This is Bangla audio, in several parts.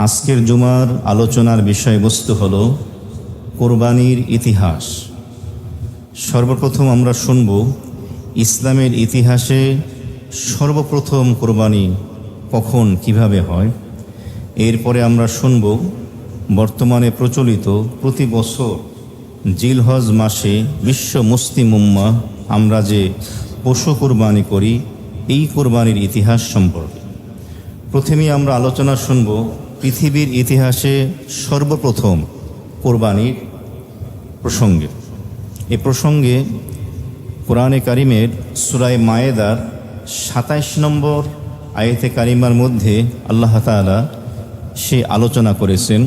আজকের জুমার আলোচনার বিষয়বস্তু হল কোরবানির ইতিহাস। সর্বপ্রথম আমরা শুনব ইসলামের ইতিহাসে সর্বপ্রথম কোরবানি কখন কিভাবে হয়। এরপরে আমরা শুনব বর্তমানে প্রচলিত প্রতি বছর জিলহজ মাসে বিশ্ব মুসলিম উম্মাহ আমরা যে পশু কোরবানি করি এই কোরবানির ইতিহাস সম্পর্কে। প্রথমেই আমরা আলোচনা শুনব পৃথিবীর ইতিহাসে সর্বপ্রথম কোরবানির প্রসঙ্গে। এ প্রসঙ্গে কোরআনে কারিমের সূরা মায়েদার ২৭ নম্বর আয়াতে কারিমার মধ্যে আল্লাহ তাআলা সে আলোচনা করেছেন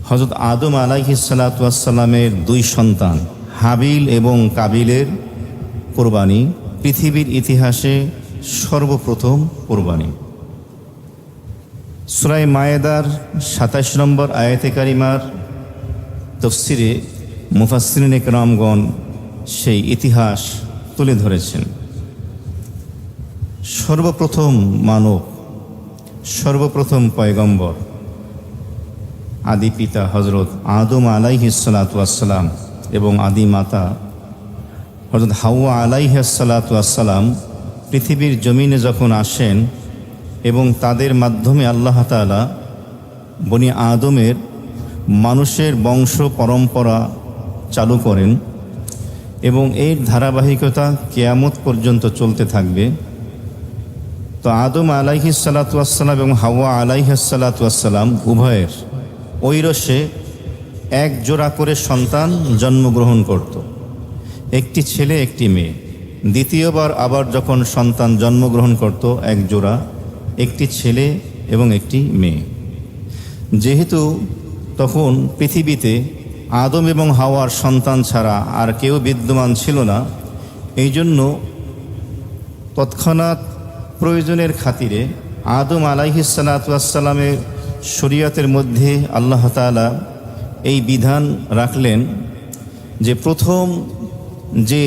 হযরত আদম আলাইহিস সালাতু ওয়াস সালামের দুই সন্তান হাবিল এবং কাবিলের কোরবানি পৃথিবীর ইতিহাসে সর্বপ্রথম কোরবানি। সূরা মায়েদার ২৭ নম্বর আয়াতে কারিমার তাফসিরে মুফাসসিরিন ইকরামগণ সেই ইতিহাস তুলে ধরেছেন। সর্বপ্রথম মানব, সর্বপ্রথম পয়গম্বর, আদি পিতা হযরত আদম আলাইহিস সালাতু ওয়াস সালাম এবং আদি মাতা হযরত হাওয়া আলাইহিস সালাতু ওয়াস সালাম পৃথিবীর জমিনে যখন আসেন এবং তাদের মাধ্যমে আল্লাহ তাআলা বনি আদমের মানুষের বংশ পরম্পরা চালু করেন এবং এর ধারাবাহিকতা কিয়ামত পর্যন্ত চলতে থাকবে। তো আদম আলাইহিস সালাতু ওয়াস সালাম এবং হাওয়া আলাইহিস সালাতু ওয়াস সালাম উভয়ের ঐরসে এক জোড়া করে সন্তান জন্মগ্রহণ করত, একটি ছেলে একটি মেয়ে। দ্বিতীয়বার আবার যখন সন্তান জন্মগ্রহণ করত এক জোড়া, একটি ছেলে এবং একটি মেয়ে। যেহেতু তখন পৃথিবীতে আদম এবং হাওয়ার সন্তান ছাড়া আর কেউ বিদ্যমান ছিল না, এই জন্য তৎক্ষণাৎ প্রয়োজনের খাতিরে আদম আলাইহিস সালাতু ওয়াস সালামের শরীয়তের মধ্যে আল্লাহ তাআলা এই বিধান রাখলেন যে প্রথম যে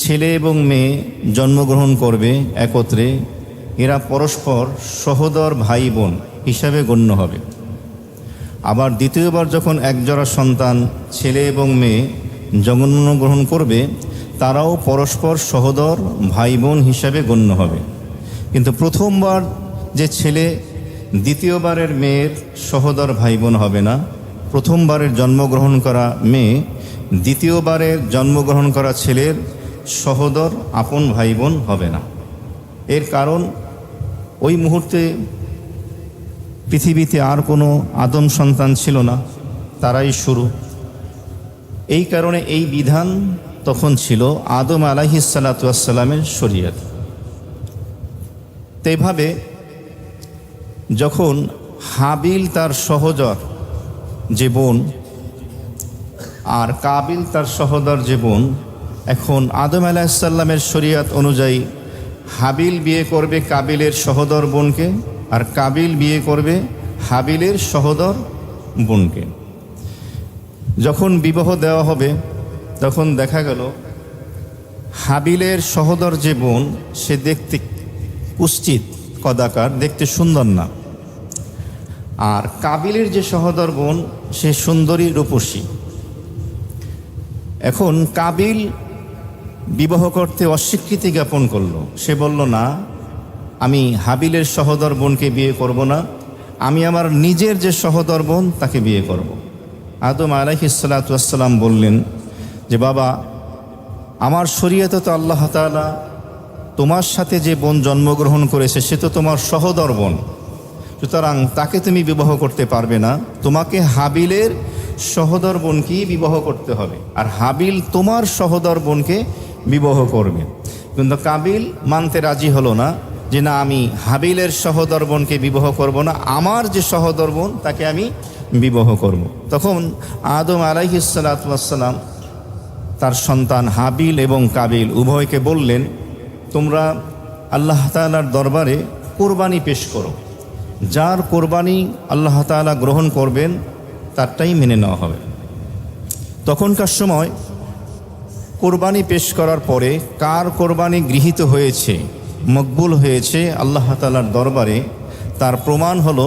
ছেলে এবং মেয়ে জন্মগ্রহণ করবে একত্রে, এরা পরস্পর সহোদর ভাই বোন হিসাবে গণ্য হবে। আবার দ্বিতীয়বার যখন একজোড়া সন্তান ছেলে এবং মেয়ে জন্মগ্রহণ করবে, তারাও পরস্পর সহোদর ভাই বোন হিসাবে গণ্য হবে। কিন্তু প্রথমবার যে ছেলে দ্বিতীয়বারের মেয়ের সহোদর ভাই বোন হবে না, প্রথমবারের জন্মগ্রহণ করা মেয়ে দ্বিতীয়বারের জন্মগ্রহণ করা ছেলের সহোদর আপন ভাই বোন হবে না। এর কারণ ওই মুহূর্তে পৃথিবীতে আর কোনো আদম সন্তান ছিল না, তারাই শুরু। এই কারণে এই বিধান তখন ছিল আদম আলাইহিস সালাতু ওয়াস সালামের শরীয়ত। তেভাবে যখন হাবিল তার সহোদর যে বোন আর কাবিল তার সহোদর যে বোন, এখন আদম আলাইহিস সালামের শরীয়ত অনুযায়ী হাবিল বিয়ে করবে কাবিলের সহোদর বোনকে আর কাবিল বিয়ে করবে হাবিলের সহোদর বোনকে। যখন বিবাহ দেওয়া হবে তখন দেখা গেল হাবিলের সহোদর যে বোন সে দেখতে কুৎসিত কদাকার, দেখতে সুন্দর না। আর কাবিলের যে সহোদর বোন সে সুন্দরী রূপসী। এখন কাবিল বিবাহ করতে অস্বীকৃতি জ্ঞাপন করলো। সে বলল, না, আমি হাবিলের সহোদর বোনকে বিয়ে করব না, আমি আমার নিজের যে সহোদর বোন তাকে বিয়ে করব। আদম আলাইহিস সালাতু ওয়াস সালাম বললেন যে, বাবা, আমার শরীয়তে তো আল্লাহ তাআলা তোমার সাথে যে বোন জন্মগ্রহণ করেছে সে তো তোমার সহোদর বোন, সুতরাং তাকে তুমি বিবাহ করতে পারবে না, তোমাকে হাবিলের সহোদর বোনকেই বিবাহ করতে হবে, আর হাবিল তোমার সহোদর বোনকে বিবাহ করবে। কিন্তু কাবিল মানতে রাজি হলো না যে, না, আমি হাবিলের সহোদর বোনকে বিবাহ করব না, আমার যে সহোদর বোন তাকে আমি বিবাহ করব। তখন আদম আলাইহিস সালাতু ওয়াস সালাম তার সন্তান হাবিল এবং কাবিল উভয়কে বললেন, তোমরা আল্লাহ তাআলার দরবারে কোরবানি পেশ করো, যার কোরবানি আল্লাহ তাআলা গ্রহণ করবেন তারটাই মেনে নেওয়া হবে। তখনকার সময় কোরবানি পেশ করার পরে কার কোরবানি গৃহীত হয়েছে, মকবুল হয়েছে আল্লাহ তাআলার দরবারে, তার প্রমাণ হলো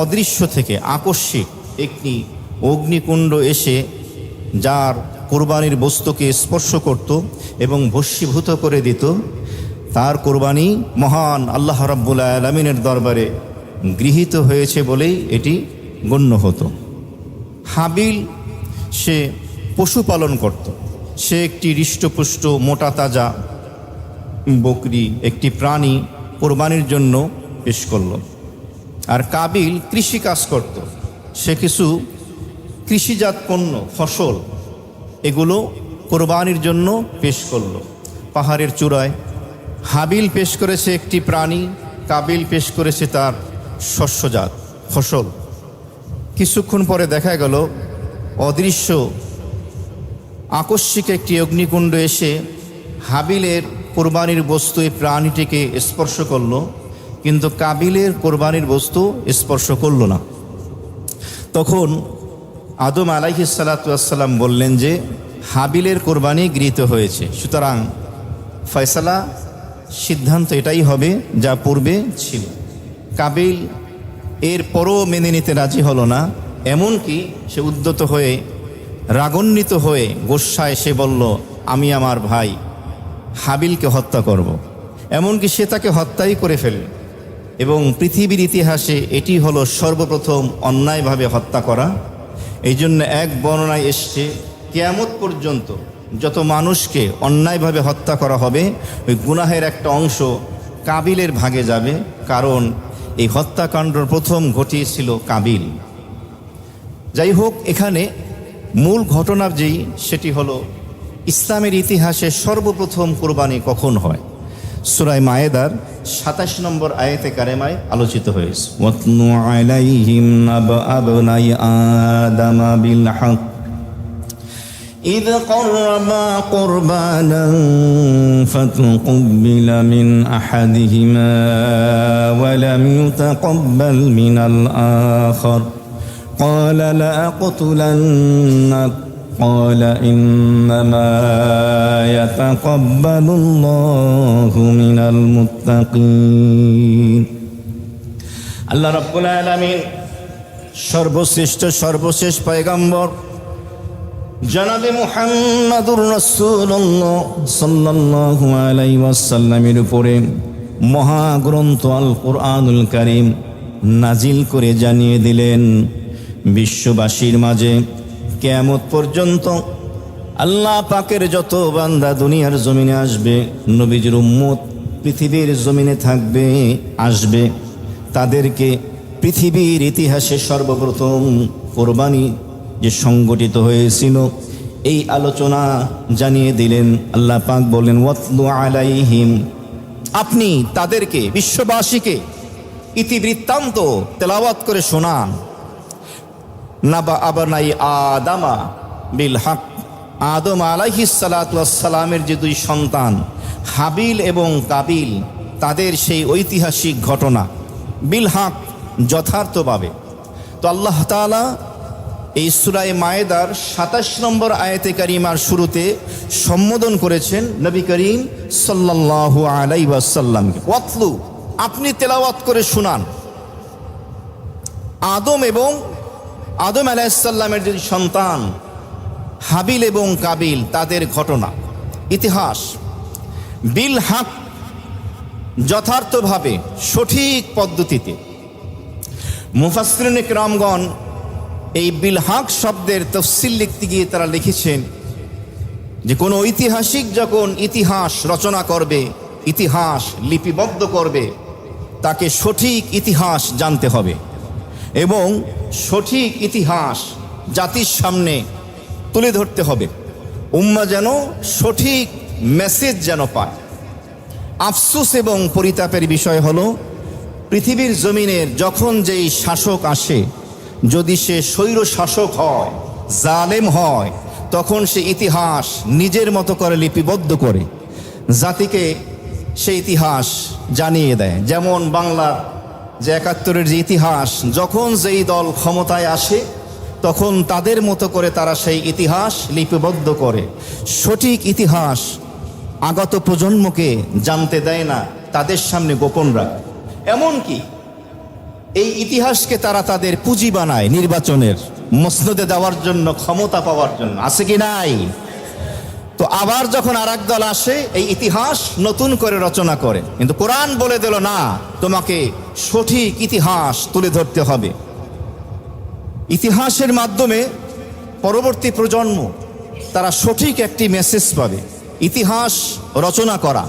অদৃশ্য থেকে আকস্মিক একটি অগ্নিকুণ্ড এসে যার কোরবানির বস্তুকে স্পর্শ করত এবং ভস্মীভূত করে দিত, তার কোরবানি মহান আল্লাহ রাব্বুল আলামিনের দরবারে গৃহীত হয়েছে বলেই এটি গণ্য হতো। হাবিল সে পশুপালন করত। সে একটি হৃষ্টপুষ্ট মোটা তাজা বকরি, একটি প্রাণী কোরবানির জন্য পেশ করল। আর কাবিল কৃষিকাজ করত। সে কিছু কৃষিজাত পণ্য, ফসল, এগুলো কোরবানির জন্য পেশ করল। পাহাড়ের চূড়ায় হাবিল পেশ করেছে একটি প্রাণী, কাবিল পেশ করেছে তার শস্যজাত ফসল। কিছুক্ষণ পরে দেখা গেল অদৃশ্য আকস্মিক একটি অগ্নিকুণ্ড এসে হাবিলের কোরবানির বস্তু এই প্রাণীটিকে স্পর্শ করল, কিন্তু কাবিলের কোরবানির বস্তু স্পর্শ করল না। তখন আদম আলাইহিস সালাতু ওয়াস সালাম বললেন যে হাবিলের কোরবানি গৃহীত হয়েছে, সুতরাং ফয়সালা, সিদ্ধান্ত এটাই হবে যা পূর্বে ছিল। কাবিল এর পরও মেনে নিতে রাজি হলো না। এমনকি সে উদ্যত হয়ে, রাগান্বিত হয়ে গোস্বায় সে বলল, আমি আমার ভাই হাবিলকে হত্যা করব। এমনকি সে তাকে হত্যাই করে ফেলল। এবং পৃথিবীর ইতিহাসে এটি হলো সর্বপ্রথম অন্যায়ভাবে হত্যা করা। এই জন্য এক বর্ণনায় এসছে, কিয়ামত পর্যন্ত যত মানুষকে অন্যায়ভাবে হত্যা করা হবে, ওই গুনাহের একটা অংশ কাবিলের ভাগে যাবে, কারণ এই হত্যাকাণ্ডর প্রথম ঘটিয়েছিল কাবিল। যাই হোক, এখানে মূল ঘটনা যেই, সেটি হলো ইসলামের ইতিহাসে সর্বপ্রথম কোরবানি কখন হয়। সূরা মায়েদার ২৭ নম্বর আয়াতে কারিমায় আলোচিত হয়েছে, ওয়াতলু আলাইহিম নাবা আবনাই আদামা বিল হক إذ قربا قربانا فتقبل من أحدهما ولم يتقبل من الآخر قال لأقتلنك قال إنما يتقبل الله من المتقين। আল্লাহ রাব্বুল আলামিন সর্বশ্রেষ্ঠ সর্বশেষ পয়গম্বর জনাবে মুহাম্মাদুর রাসূলুল্লাহ সাল্লাল্লাহু আলাইহি ওয়াসাল্লামের উপরে মহাগ্রন্থ আল কুরআনুল কারীম নাজিল করে জানিয়ে দিলেন, বিশ্ববাসীর মাঝে কিয়ামত পর্যন্ত আল্লাহ পাকের যত বান্দা দুনিয়ার জমিনে আসবে, নবীজির উম্মত পৃথিবীর জমিনে থাকবে, আসবে, তাদেরকে পৃথিবীর ইতিহাসে সর্বপ্রথম কোরবানি যে সংগঠিত হয়েছিল এই আলোচনা জানিয়ে দিলেন। আল্লাহ পাক বলেন, ওয়াতলু আলাইহিম, আপনি তাদেরকে, বিশ্ববাসীকে ইতিবৃত্তান্ত তেলাওয়াত করে শোনান, নাবা আবনাই আদামা বিল হক, আদম আলাইহিস সালাতু ওয়াস সালামের যে দুই সন্তান হাবিল এবং কাবিল, তাদের সেই ঐতিহাসিক ঘটনা বিল হক, যথার্থভাবে। তো আল্লাহ তাআলা এই সূরা মায়েদার ২৭ নম্বর আয়াতে কারিমার শুরুতে সম্বোধন করেছেন নবী করিম সাল্লাল্লাহু আলাইহি ওয়াসাল্লামকে, ওয়াতলু, আপনি তেলাওয়াত করে শুনান আদম আলাইহিস সালামের যে সন্তান হাবিল এবং কাবিল, তাদের ঘটনা, ইতিহাস, বিল হক, যথার্থভাবে, সঠিক পদ্ধতিতে। মুফাসসিরিন কিরামগণ এই বিল হক শব্দের তাফসীর লিখতে গিয়ে তারা লিখেছেন যে কোনো ঐতিহাসিক যখন ইতিহাস রচনা করবে, ইতিহাস লিপিবদ্ধ করবে, তাকে সঠিক ইতিহাস জানতে হবে এবং সঠিক ইতিহাস জাতির সামনে তুলে ধরতে হবে, উম্মাহ যেন সঠিক মেসেজ যেন পায়। আফসোস এবং পরিতাপের বিষয় হলো, পৃথিবীর জমিনের যখন যেই শাসক আসে, যদি সে স্বৈর শাসক হয়, জালেম হয়, তখন সে ইতিহাস নিজের মতো করে লিপিবদ্ধ করে জাতিকে সে ইতিহাস জানিয়ে দেয়। যেমন বাংলার যে ৭১-এর যে ইতিহাস, যখন যেই দল ক্ষমতায় আসে তখন তাদের মতো করে তারা সেই ইতিহাস লিপিবদ্ধ করে। সঠিক ইতিহাস আগত প্রজন্মকে জানতে দেয় না, তাদের সামনে গোপন রাখে। এমনকি এই ইতিহাসকে তারা তাদের পুঁজি বানায় নির্বাচনের মসনদে দেওয়ার জন্য, ক্ষমতা পাওয়ার জন্য। আছে কি নাই? তো আবার যখন আরেক দল আসে, এই ইতিহাস নতুন করে রচনা করে। কিন্তু কোরআন বলে দিল না, তোমাকে সঠিক ইতিহাস তুলে ধরতে হবে। ইতিহাসের মাধ্যমে পরবর্তী প্রজন্ম তারা সঠিক একটি মেসেজ পাবে। ইতিহাস রচনা করা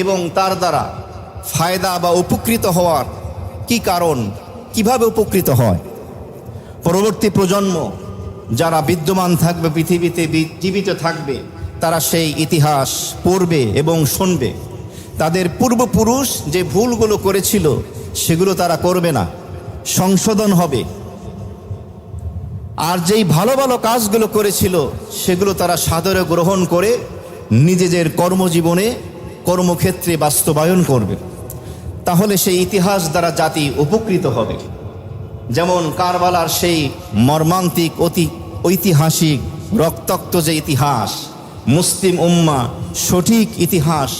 এবং তার দ্বারা ফায়দা বা উপকৃত হওয়ার কি কারণ, কিভাবে উপকৃত হয়, পরবর্তী প্রজন্ম যারা বিদ্যমান থাকবে, পৃথিবীতে জীবিত থাকবে, তারা সেই ইতিহাস পড়বে এবং শুনবে। তাদের পূর্বপুরুষ যে ভুলগুলো করেছিল সেগুলো তারা করবে না, সংশোধন হবে। আর যেই ভালো ভালো কাজগুলো করেছিল সেগুলো তারা সাদরে গ্রহণ করে নিজেদের কর্মজীবনে, কর্মক্ষেত্রে বাস্তবায়ন করবে। তাহলে সেই ইতিহাস দ্বারা জাতি উপকৃত হবে। যেমন কারবালার সেই মর্মান্তিক ঐতিহাসিক রক্তাক্ত যে ইতিহাস, মুসলিম উম্মাহ সঠিক ইতিহাস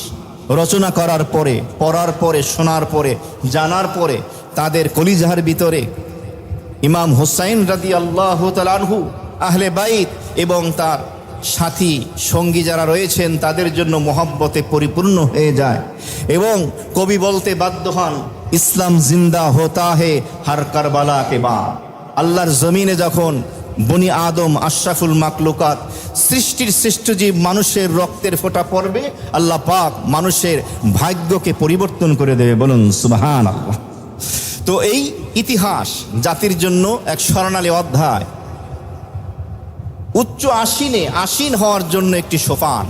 রচনা করার পরে, পড়ার পরে, শোনার পরে, জানার পরে তাদের কলিজার ভিতরে ইমাম হুসাইন রাদিয়াল্লাহু তাআলা আনহু, আহলে বাইত এবং তার সাথী সঙ্গী যারা রয়েছেন তাদের জন্য মহব্বতে পরিপূর্ণ হয়ে যায়। এবং কবি বলতে বাধ্য হন, ইসলাম জিন্দা হোতা হে হর কারবালা কে বাদ। আল্লাহর জমিনে যখন বনি আদম আশরাফুল মাকলুকাত, সৃষ্টির শ্রেষ্ঠ জীব মানুষের রক্তের ফোঁটা পড়বে, আল্লাহ পাক মানুষের ভাগ্যকে পরিবর্তন করে দেবে। বলুন সুবহানাল্লাহ। তো এই ইতিহাস জাতির জন্য এক স্বর্ণালী অধ্যায়, উচ্চ আসীন হওয়ার জন্য একটি সোপান।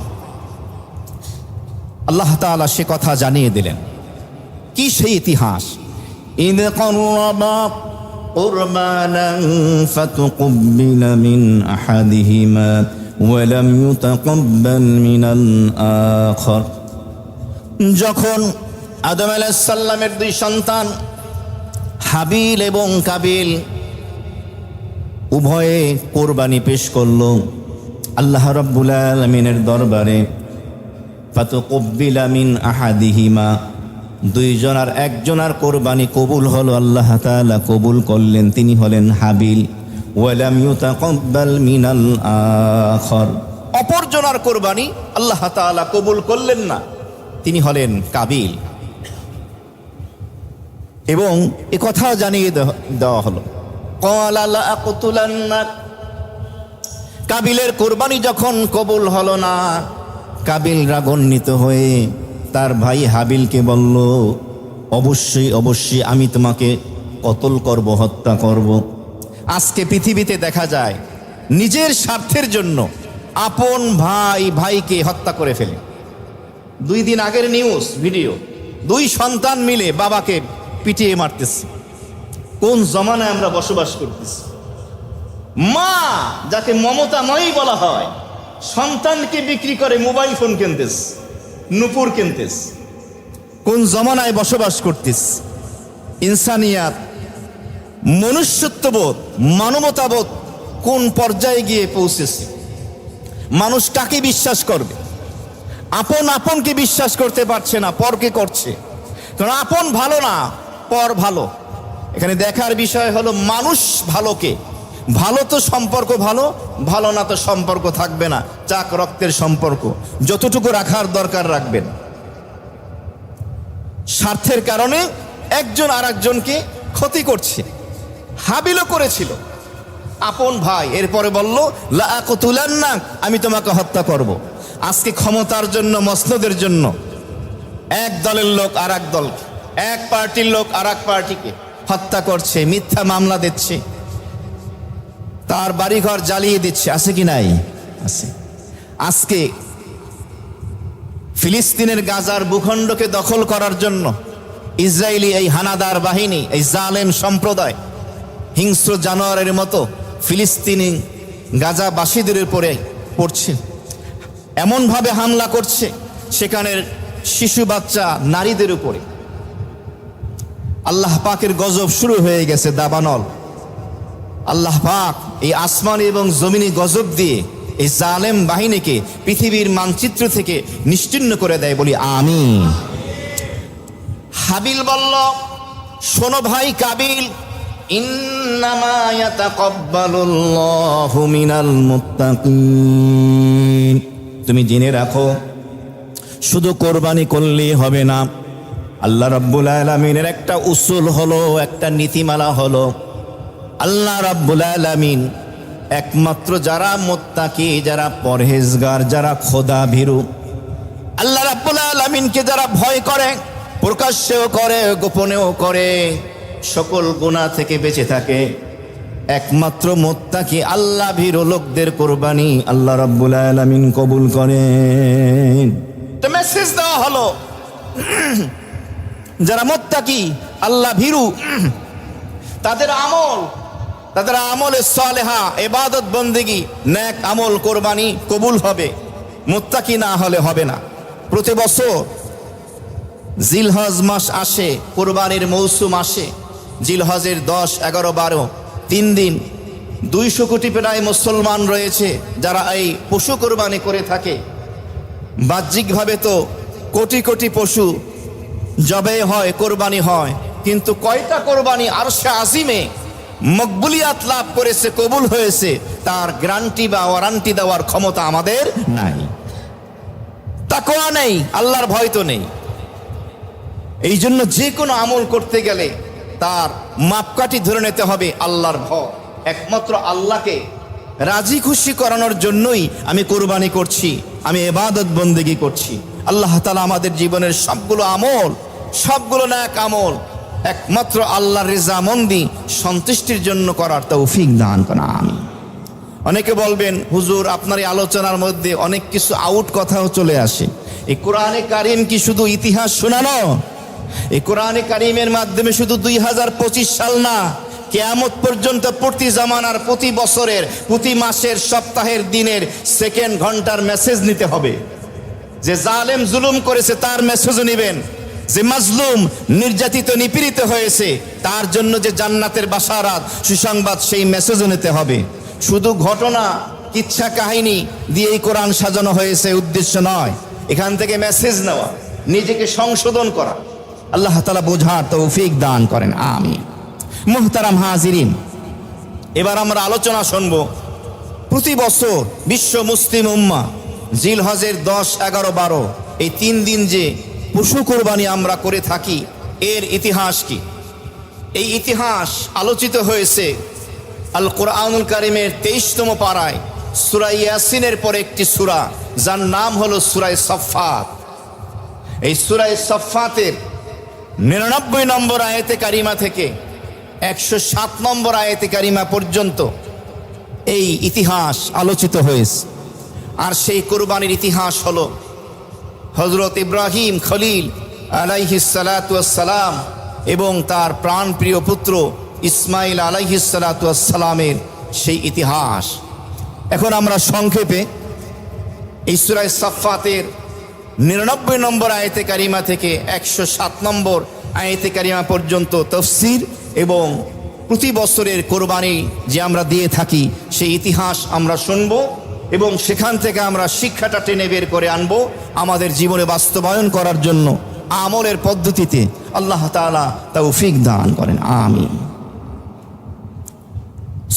আল্লাহ তাআলা সে কথা জানিয়ে দিলেন। কি সেই ইতিহাস? ইদ ক্বাররাবা কুরবানান ফাতুকব্বিলা মিন আহাদিহিমা ওয়া লাম ইউতাকাব্বাল মিনাল আখার। যখন আদম আলাইহিস সালামের দুই সন্তান হাবিল এবং কাবিল উভয়ে কোরবানি পেশ করল আল্লাহ রাব্বুল আলামিনের দরবারে। ফাতুকব্বিলা মিন আহাদিহিমা, দুইজনার একজনার কোরবানি কবুল হলো, আল্লাহ তাআলা কবুল করলেন, তিনি হলেন হাবিল। ওয়া লাম ইউতাকাব্বাল মিনাল আখার, অপরজনার কোরবানি আল্লাহ তাআলা কবুল করলেন না, তিনি হলেন কাবিল। এবং এ কথা জানিয়ে দেওয়া হলো, ক্বালা লা আকতুলান্নাক। কাবিলের কোরবানি যখন কবুল হলো না, কাবিল রাগান্বিত হয়ে তার ভাই হাবিলকে বলল, অবশ্যই আমি তোমাকে কতল করব, হত্যা করব। আজকে পৃথিবীতে দেখা যায় নিজের স্বার্থের জন্য আপন ভাইকে হত্যা করে ফেলে। 2 দিন আগের নিউজ ভিডিও, 2 সন্তান মিলে বাবাকে পিটিয়ে মারতেছে। কোন জমানায় আমরা বসবাস করতেছি? মা যাকে মমতাময়ী বলা হয়, সন্তানকে বিক্রি করে মোবাইল ফোন কিনতেস, নুপুর কিনতেস। কোন জমানায় বসবাস করতেস? ইনসানিয়াত, মনুষ্যত্ববোধ, মানবতাবোধ কোন পর্যায়ে গিয়ে পৌঁছেছে? মানুষ কাকে বিশ্বাস করবে? আপনকে বিশ্বাস করতে পারছে না, পরকে করছে। কারণ আপন ভালো না, পর ভালো। এখানে দেখার বিষয় হলো মানুষ ভালোকে। ভালো তো সম্পর্ক ভালো, ভালো না তো সম্পর্ক থাকবে না। চাক রক্তের সম্পর্ক যতটুকু রাখার দরকার রাখবেন। স্বার্থের কারণে একজন আর একজনকে ক্ষতি করছে। হাবিলও করেছিল, আপন ভাই। এরপরে বলল লা আকতুলান্নাক, আমি তোমাকে হত্যা করব। আজকে ক্ষমতার জন্য, মসনদের জন্য এক দলের লোক আর এক দলকে, এক পার্টির লোক আর এক পার্টিকে হত্যা করছে, মিথ্যা মামলা দিচ্ছে, তার বাড়িঘর জ্বালিয়ে দিচ্ছে। আছে কি নাই? আছে। আজকে ফিলিস্তিনের গাজার ভূখণ্ডকে দখল করার জন্য ইসরায়েলি এই হানাদার বাহিনী, এই জালেম সম্প্রদায় হিংস্র জানোয়ারের মতো ফিলিস্তিনি গাজাবাসীদের উপরে পড়ছে, এমনভাবে হামলা করছে সেখানের শিশু বাচ্চা নারীদের উপরে। আল্লাহ পাকের গজব শুরু হয়ে গেছে, দাবানল। আল্লাহ পাক এই আসমান এবং জমিনে গজব দিয়ে এই জালেম বাহিনীকে পৃথিবীর মানচিত্র থেকে নিশ্চিহ্ন করে দেয়, বলি আমিন। হাবিল বলল, শোনো ভাই কাবিল, ইন্নামা ইয়াতাকাব্বালুল্লাহু মিনাল মুত্তাকিন, তুমি জেনে রাখো শুধু কোরবানি করলেই হবে না। আল্লাহ রাব্বুল আলামিনের একটা উসুল হলো, একটা নীতিমালা হলো, আল্লাহ রাব্বুল আলামিন একমাত্র যারা মুত্তাকি, যারা পরহেজগার, যারা খোদা ভীরু, আল্লাহ রাব্বুল আলামিনকে যারা ভয় করে, প্রকাশ্যেও করে গোপনেও করে, সকল গুনাহ থেকে বেঁচে থাকে, একমাত্র মুত্তাকি আল্লাহ ভীরু লোকদের কোরবানি আল্লাহ রাব্বুল আলামিন কবুল করেন। তো মেসেজ দেওয়া হলো, যারা মুত্তাকি আল্লাহ ভীরু, তাদের আমলে সালেহা, ইবাদত বন্দেগী, নেক আমল, কোরবানি কবুল হবে। মুত্তাকি না হলে হবে না। প্রতি বছর জিলহজ মাস আসে, কোরবানির মৌসুম আসে, জিলহজের 10, 11, 12 3 দিন 200 কোটি প্রায় মুসলমান রয়েছে যারা এই পশু কোরবানি করে থাকে। বাহ্যিকভাবে তো কোটি কোটি পশু জবে হয়, কোরবানি হয়, কিন্তু কয়টা কোরবানি আরশে আজিমে মকবুলিয়াত লাভ করেছে, কবুল হয়েছে, তার গ্যারান্টি বা ওয়ারান্টি দেওয়ার ক্ষমতা আমাদের নাই। তাকওয়া নেই, আল্লাহর ভয় তো নেই। এই জন্য যে কোনো আমল করতে গেলে তার মাপকাঠি ধরে নিতে হবে আল্লাহর ভয়। একমাত্র আল্লাহকে রাজি খুশি করানোর জন্যই আমি কোরবানি করছি, আমি ইবাদত বন্দেগী করছি। আল্লাহ তাআলা আমাদের জীবনের সবগুলো আমল, সবগুলো নেক আমল একমাত্র আল্লাহর রিজামন্দি, সন্তুষ্টির জন্য করার তৌফিক দান করেন, আমিন। অনেকে বলবেন, হুজুর আপনার এই আলোচনার মধ্যে অনেক কিছু আউট কথাও চলে আসে। এই কোরআনে কারিম কি শুধু ইতিহাস শোনানো? এই কোরআনে কারিমের মাধ্যমে শুধু 2025 সাল না, কিয়ামত পর্যন্ত প্রতি জামানার, প্রতি বছরের, প্রতি মাসের, সপ্তাহের, দিনের, সেকেন্ড, ঘন্টার মেসেজ নিতে হবে। যে জালেম জুলুম করেছে তার মেসেজও নেবেন, যে মাজলুম নির্যাতিত নিপীড়িত হয়েছে তার জন্য যে জান্নাতের বাশারাত, সুসংবাদ, সেই মেসেজও নিতে হবে। শুধু ঘটনা, কিচ্ছা কাহিনী দিয়ে এই কোরআন সাজানো হয়েছে উদ্দেশ্য নয়, এখান থেকে মেসেজ নেওয়া, নিজেকে সংশোধন করা। আল্লাহ তাআলা বোঝার তৌফিক দান করেন, আমিন। মুহতারাম হাজিরিন, এবার আমরা আলোচনা শুনব প্রতি বছর বিশ্ব মুসলিম উম্মাহ জিলহজের 10, 11, 12 এই 3 দিন যে পশু কোরবানি আমরা করে থাকি, এর ইতিহাস কি? এই ইতিহাস আলোচিত হয়েছে আল কোরআনুল কারিমের 23তম পারায় সূরা ইয়াসিনের পরে একটি সূরা, যার নাম হলো সূরা সাফফাত। এই সূরা সাফফাতের 99 নম্বর আয়াতে কারিমা থেকে 107 নম্বর আয়াতে কারিমা পর্যন্ত এই ইতিহাস আলোচিত হয়েছে। আর সেই কোরবানির ইতিহাস হলো হযরত ইব্রাহিম খলিল আলাইহিস সালাতু ওয়াস সালাম এবং তার প্রাণপ্রিয় পুত্র ইসমাইল আলাইহিস সালাতু ওয়াস সালামের সেই ইতিহাস। এখন আমরা সংক্ষেপে এই সূরা সাফফাতের 99 নম্বর আয়াতে কারিমা থেকে 107 নম্বর আয়াতে কারিমা পর্যন্ত তাফসীর এবং প্রতি বছরের কোরবানি যে আমরা দিয়ে থাকি সেই ইতিহাস আমরা শুনবো এবং সেখান থেকে আমরা শিক্ষাটা টেনে বের করে আনবো আমাদের জীবনে বাস্তবায়ন করার জন্য আমলের পদ্ধতিতে। আল্লাহ তাআলা তৌফিক দান করেন, আমিন।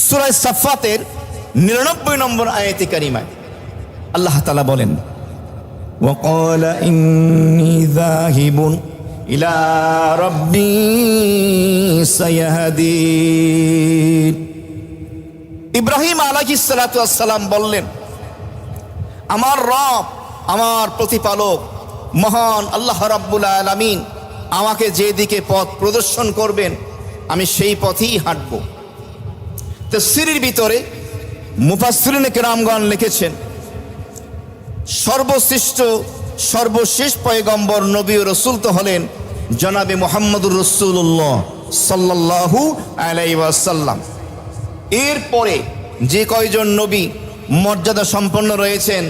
সূরা সাফফাতের 99 নম্বর আয়াতে কারিমায় আল্লাহ তাআলা বলেন, ওয়াকালা ইন্নী যাহিবুন ইলা রাব্বি সায়াহদিন। ইব্রাহিম আলাইহিস সালাতু ওয়াস সালাম বললেন, আমার রব, আমার প্রতিপালক মহান আল্লাহ রাব্বুল আলামিন আমাকে যেদিকে পথ প্রদর্শন করবেন আমি সেই পথেই হাঁটব। তাফসীরের ভিতরে মুফাসসিরিনে কেরামগণ লিখেছেন, সর্বশ্রেষ্ঠ সর্বশেষ পয়গম্বর নবী ও রাসূল তো হলেন জনাবে মুহাম্মদুর রাসূলুল্লাহ সাল্লাল্লাহু আলাইহি ওয়াসাল্লাম। এরপরে যে কয়জন নবী মর্যাদা সম্পন্ন রয়েছেন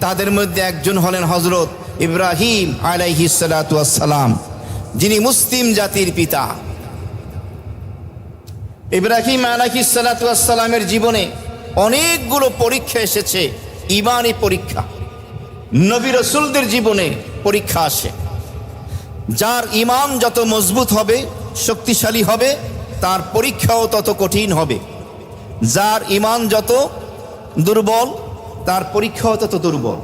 তাদের মধ্যে একজন হলেন হযরত ইব্রাহিম আলাইহিস সালাতু ওয়াস সালাম, যিনি মুসলিম জাতির পিতা। ইব্রাহিম আলাইহিস সালাতু ওয়াস সালামের জীবনে অনেকগুলো পরীক্ষা এসেছে, ঈমানি পরীক্ষা। নবী রাসূলদের জীবনে পরীক্ষা আসে। যার ঈমান যত মজবুত হবে শক্তিশালী হবে, তার পরীক্ষাও তত কঠিন হবে। যার ঈমান যত দুর্বল, তার পরীক্ষাও তত দুর্বল।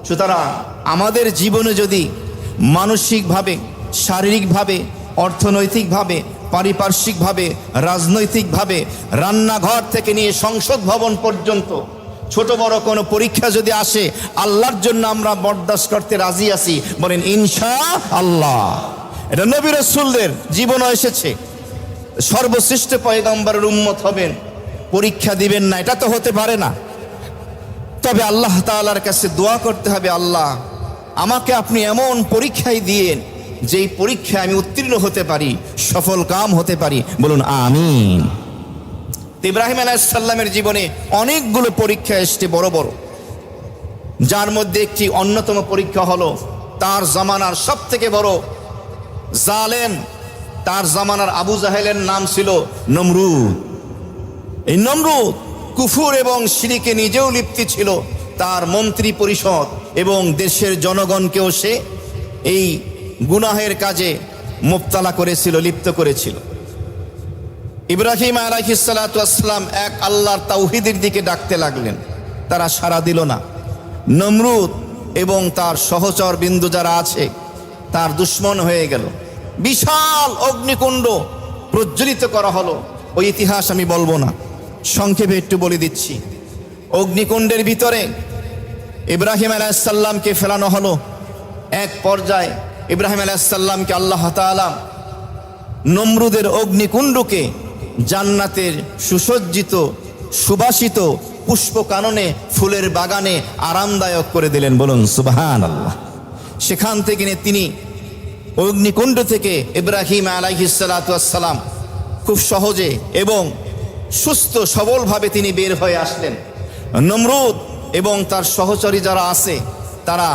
সুতরাং আমাদের জীবনে যদি মানসিকভাবে, শারীরিকভাবে, অর্থনৈতিকভাবে, পারিপার্শ্বিকভাবে, রাজনৈতিকভাবে, রান্নাঘর থেকে নিয়ে সংসদ ভবন পর্যন্ত ছোট বড় কোনো পরীক্ষা যদি আসে, আল্লাহর জন্য আমরা বরদাস্ত করতে রাজি আছি, বলেন ইনশাআল্লাহ। এটা নবী রাসূলদের জীবনও এসেছে। সর্বশ্রেষ্ঠ পয়গম্বরের উম্মত হবেন, পরীক্ষা দিবেন না, এটা তো হতে পারে না। তবে আল্লাহ তাআলার কাছে দোয়া করতে হবে, আল্লাহ আমাকে আপনি এমন পরীক্ষায় দিয়েন যেই পরীক্ষায় আমি উত্তীর্ণ হতে পারি, সফল কাম হতে পারি। বলুন আমিন। ইব্রাহিম আলাইহিস সালামের জীবনে অনেকগুলো পরীক্ষা এসেছে বড় বড়, যার মধ্যে একটি অন্যতম পরীক্ষা হলো তার জামানার সব থেকে বড় জালেম, তার জামানার আবু জাহেলের নাম ছিল নমরুদ। এই নমরুদ কুফর এবং শিরকে নিজেও লিপ্ত ছিল, তার মন্ত্রী পরিষদ এবং দেশের জনগণকেও সে এই গুনাহের কাজে মুবতালা করেছিল, লিপ্ত করেছিল। ইব্রাহিম আলাইহিস সালাতু ওয়াস সালাম এক আল্লাহর তাওহীদের দিকে ডাকতে লাগলেন, তারা সাড়া দিল না। নমরুদ এবং তার সহচর বিন্দু যারা আছে তার দুশ্মন হয়ে গেল। বিশাল অগ্নিকুণ্ড প্রজ্বলিত করা হলো। ওই ইতিহাস আমি বলবো না, সংক্ষেপে একটু বলে দিচ্ছি। অগ্নিকুণ্ডের ভিতরে ইব্রাহিম আলাইহিস সালামকে ফেলানো হলো। এক পর্যায়ে ইব্রাহিম আলাইহিস সালামকে আল্লাহ তাআলা নমরুদের অগ্নিকুণ্ডকে জান্নাতের সুসজ্জিত সুবাসিত পুষ্প কাননে ফুলের বাগানে আরামদায়ক করে দিলেন। বলুন সুবহানাল্লাহ। সেখান থেকে তিনি অগ্নিকুণ্ড থেকে ইব্রাহিম আলাইহিস সালাতু ওয়াস সালাম খুব সহজে এবং সুস্থ সবলভাবে তিনি বের হয়ে আসলেন। নমরুদ এবং তার সহচরী যারা আছে তারা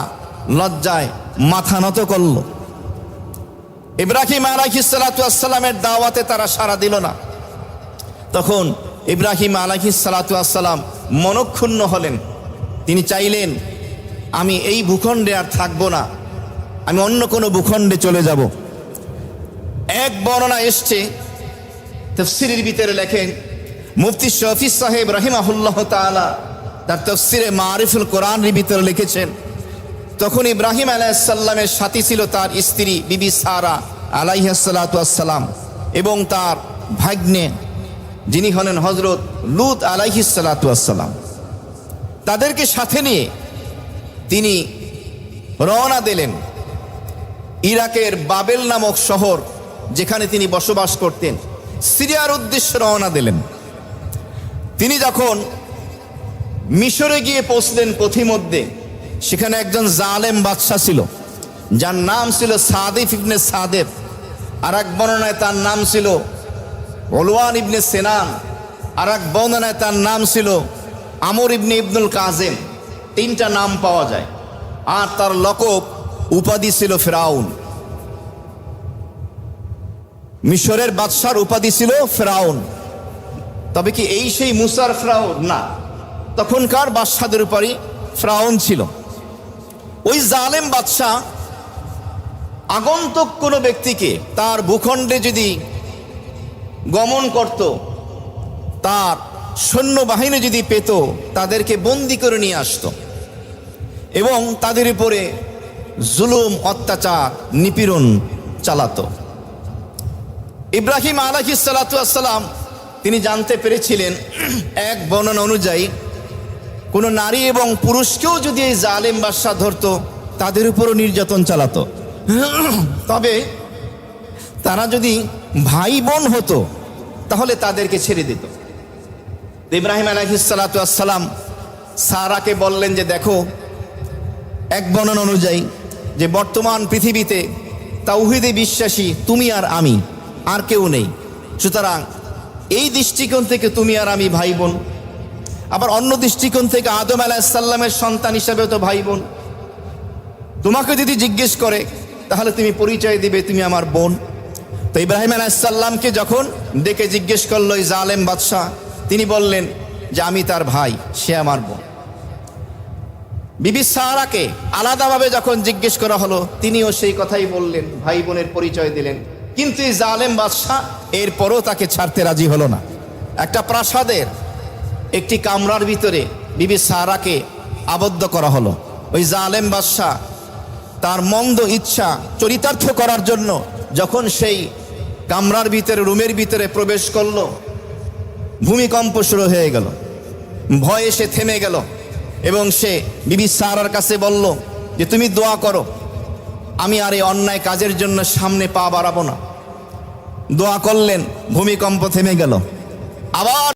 লজ্জায় মাথা নত করল। ইব্রাহিম আলাইহিস সালাতু ওয়াস সালামের দাওয়াতে তারা সাড়া দিল না। তখন ইব্রাহিম আলাইহিস সালাতু ওয়াস সালাম মনক্ষুণ্ণ হলেন। তিনি চাইলেন, আমি এই ভূখণ্ডে আর থাকবো না, আমি অন্য কোনো ভূখণ্ডে চলে যাব। এক বর্ণনা এসছে, তাফসীরের ভিতরে লেখেন মুফতি শফি সাহেব রাহিমাহুল্লাহ তাআলা তার তাফসীরে মারিফুল কোরআনের ভিতরে লিখেছেন, তখন ইব্রাহিম আলাইহিস সালামের সাথী ছিল তার স্ত্রী বিবি সারা আলাইহিস সালাতু ওয়াস সালাম এবং তার ভাগ্নে যিনি হলেন হযরত লূত আলাইহিস সালাতু ওয়াস সালাম। তাদেরকে সাথে নিয়ে তিনি রওনা দিলেন ইরাকের বাবেল নামক শহর, যেখানে তিনি বসবাস করতেন, সিরিয়ার উদ্দেশ্যে রওনা দিলেন। তিনি যখন মিশরে গিয়ে পৌঁছলেন, পথিমধ্যে সেখানে একজন জালেম বাদশা ছিল, যার নাম ছিল সাদিফ ইবনে সাদেব। আর এক বর্ণনায় তার নাম ছিল উলওয়ান ইবনে সেনান, আর এক বর্ণনায় তার নাম ছিল আমর ইবনে ইবনুল কাজেম। তিনটা নাম পাওয়া যায়। আর তার লকব উপাধি ছিল ফেরাউন। মিশরের বাদশার উপাধি ছিল ফেরাউন। তবে কি এই সেই মুসার ফেরাউন? না, তখনকার বাদশাদের উপরই ফেরাউন ছিল। ওই জালেম বাদশাহ আগন্তুক কোনো ব্যক্তিকে তার ভূখণ্ডে যদি গমন করত, তার সৈন্যবাহিনী যদি পেত, তাদেরকে বন্দি করে নিয়ে আসতো এবং তাদের উপরে জুলুম, অত্যাচার, নিপীড়ন চালাতো। ইব্রাহিম আলাইহিস সালাতু ওয়াস সালাম তিনি জানতে পেরেছিলেন, এক বর্ণনা অনুযায়ী কোনো নারী এবং পুরুষকেও যদি এই জালেম বাদশা ধরতো, তাদের উপরও নির্যাতন চালাতো। তবে তারা যদি ভাই বোন হতো তাহলে তাদেরকে ছেড়ে দিত। ইব্রাহিম আলাইহিস সালাতু ওয়াস সালাম সারাকে বললেন যে, দেখো, এক বর্ণনা অনুযায়ী যে বর্তমান পৃথিবীতে তাওহীদে বিশ্বাসী তুমি আর আমি, আর কেউ নেই। সুতরাং এই দৃষ্টিকোণ থেকে তুমি আর আমি ভাই বোন। আবার অন্য দৃষ্টিকোণ থেকে আদম আলাইহিস সালামের সন্তান হিসেবে তো ভাই বোন। তোমাকে যদি জিজ্ঞেস করে তাহলে তুমি পরিচয় দিবে তুমি আমার বোন। তো ইব্রাহিম আলাইহিস সালামকে যখন ডেকে জিজ্ঞেস করলো এই জালেম বাদশাহ, তিনি বললেন যে আমি তার ভাই, সে আমার বোন। বিবি সারাকে আলাদাভাবে যখন জিজ্ঞেস করা হলো, তিনিও সেই কথাই বললেন, ভাই বোনের পরিচয় দিলেন। কিন্তু এই জালেম বাদশাহ এরপরও তাকে ছাড়তে রাজি হলো না। একটা প্রাসাদের একটি কামরার ভিতরে বিবি সারাকে আবদ্ধ করা হলো। ওই জালেম বাদশাহ তার মন্দ ইচ্ছা চরিতার্থ করার জন্য যখন সেই কামরার ভিতরে, রুমের ভিতরে প্রবেশ করলো, ভূমিকম্প শুরু হয়ে গেল। ভয়ে সে থেমে গেল এবং সে বিবি সারার কাছে বলল যে তুমি দোয়া করো, আমি আর এই অন্যায় কাজের জন্য সামনে পা বাড়াবো না। দোয়া করলেন, ভূমিকম্প থেমে গেল। আবার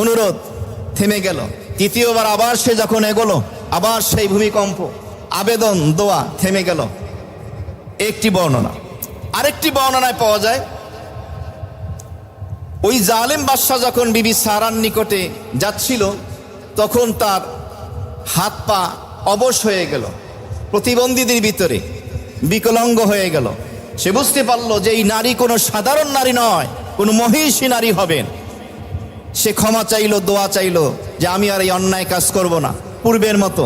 অনুরোধ, থেমে গেল। তৃতীয়বার আবার সে যখন এগোলো, আবার সেই ভূমিকম্প, আবেদন, দোয়া, থেমে গেল। একটি বর্ণনা। আরেকটি বর্ণনায় পাওয়া যায় ওই জালেম বাদশাহ যখন বিবি সারার নিকটে যাচ্ছিল তখন তার হাত পা অবশ হয়ে গেল, প্রতিবন্ধীদের ভিতরে বিকলাঙ্গ হয়ে গেল। সে বুঝতে পারল যে এই নারী কোনো সাধারণ নারী নয়, কোনো মহিষী নারী হবেন। সে ক্ষমা চাইল, দোয়া চাইল যে আমি আর এই অন্যায় কাজ করব না, পূর্বের মতো।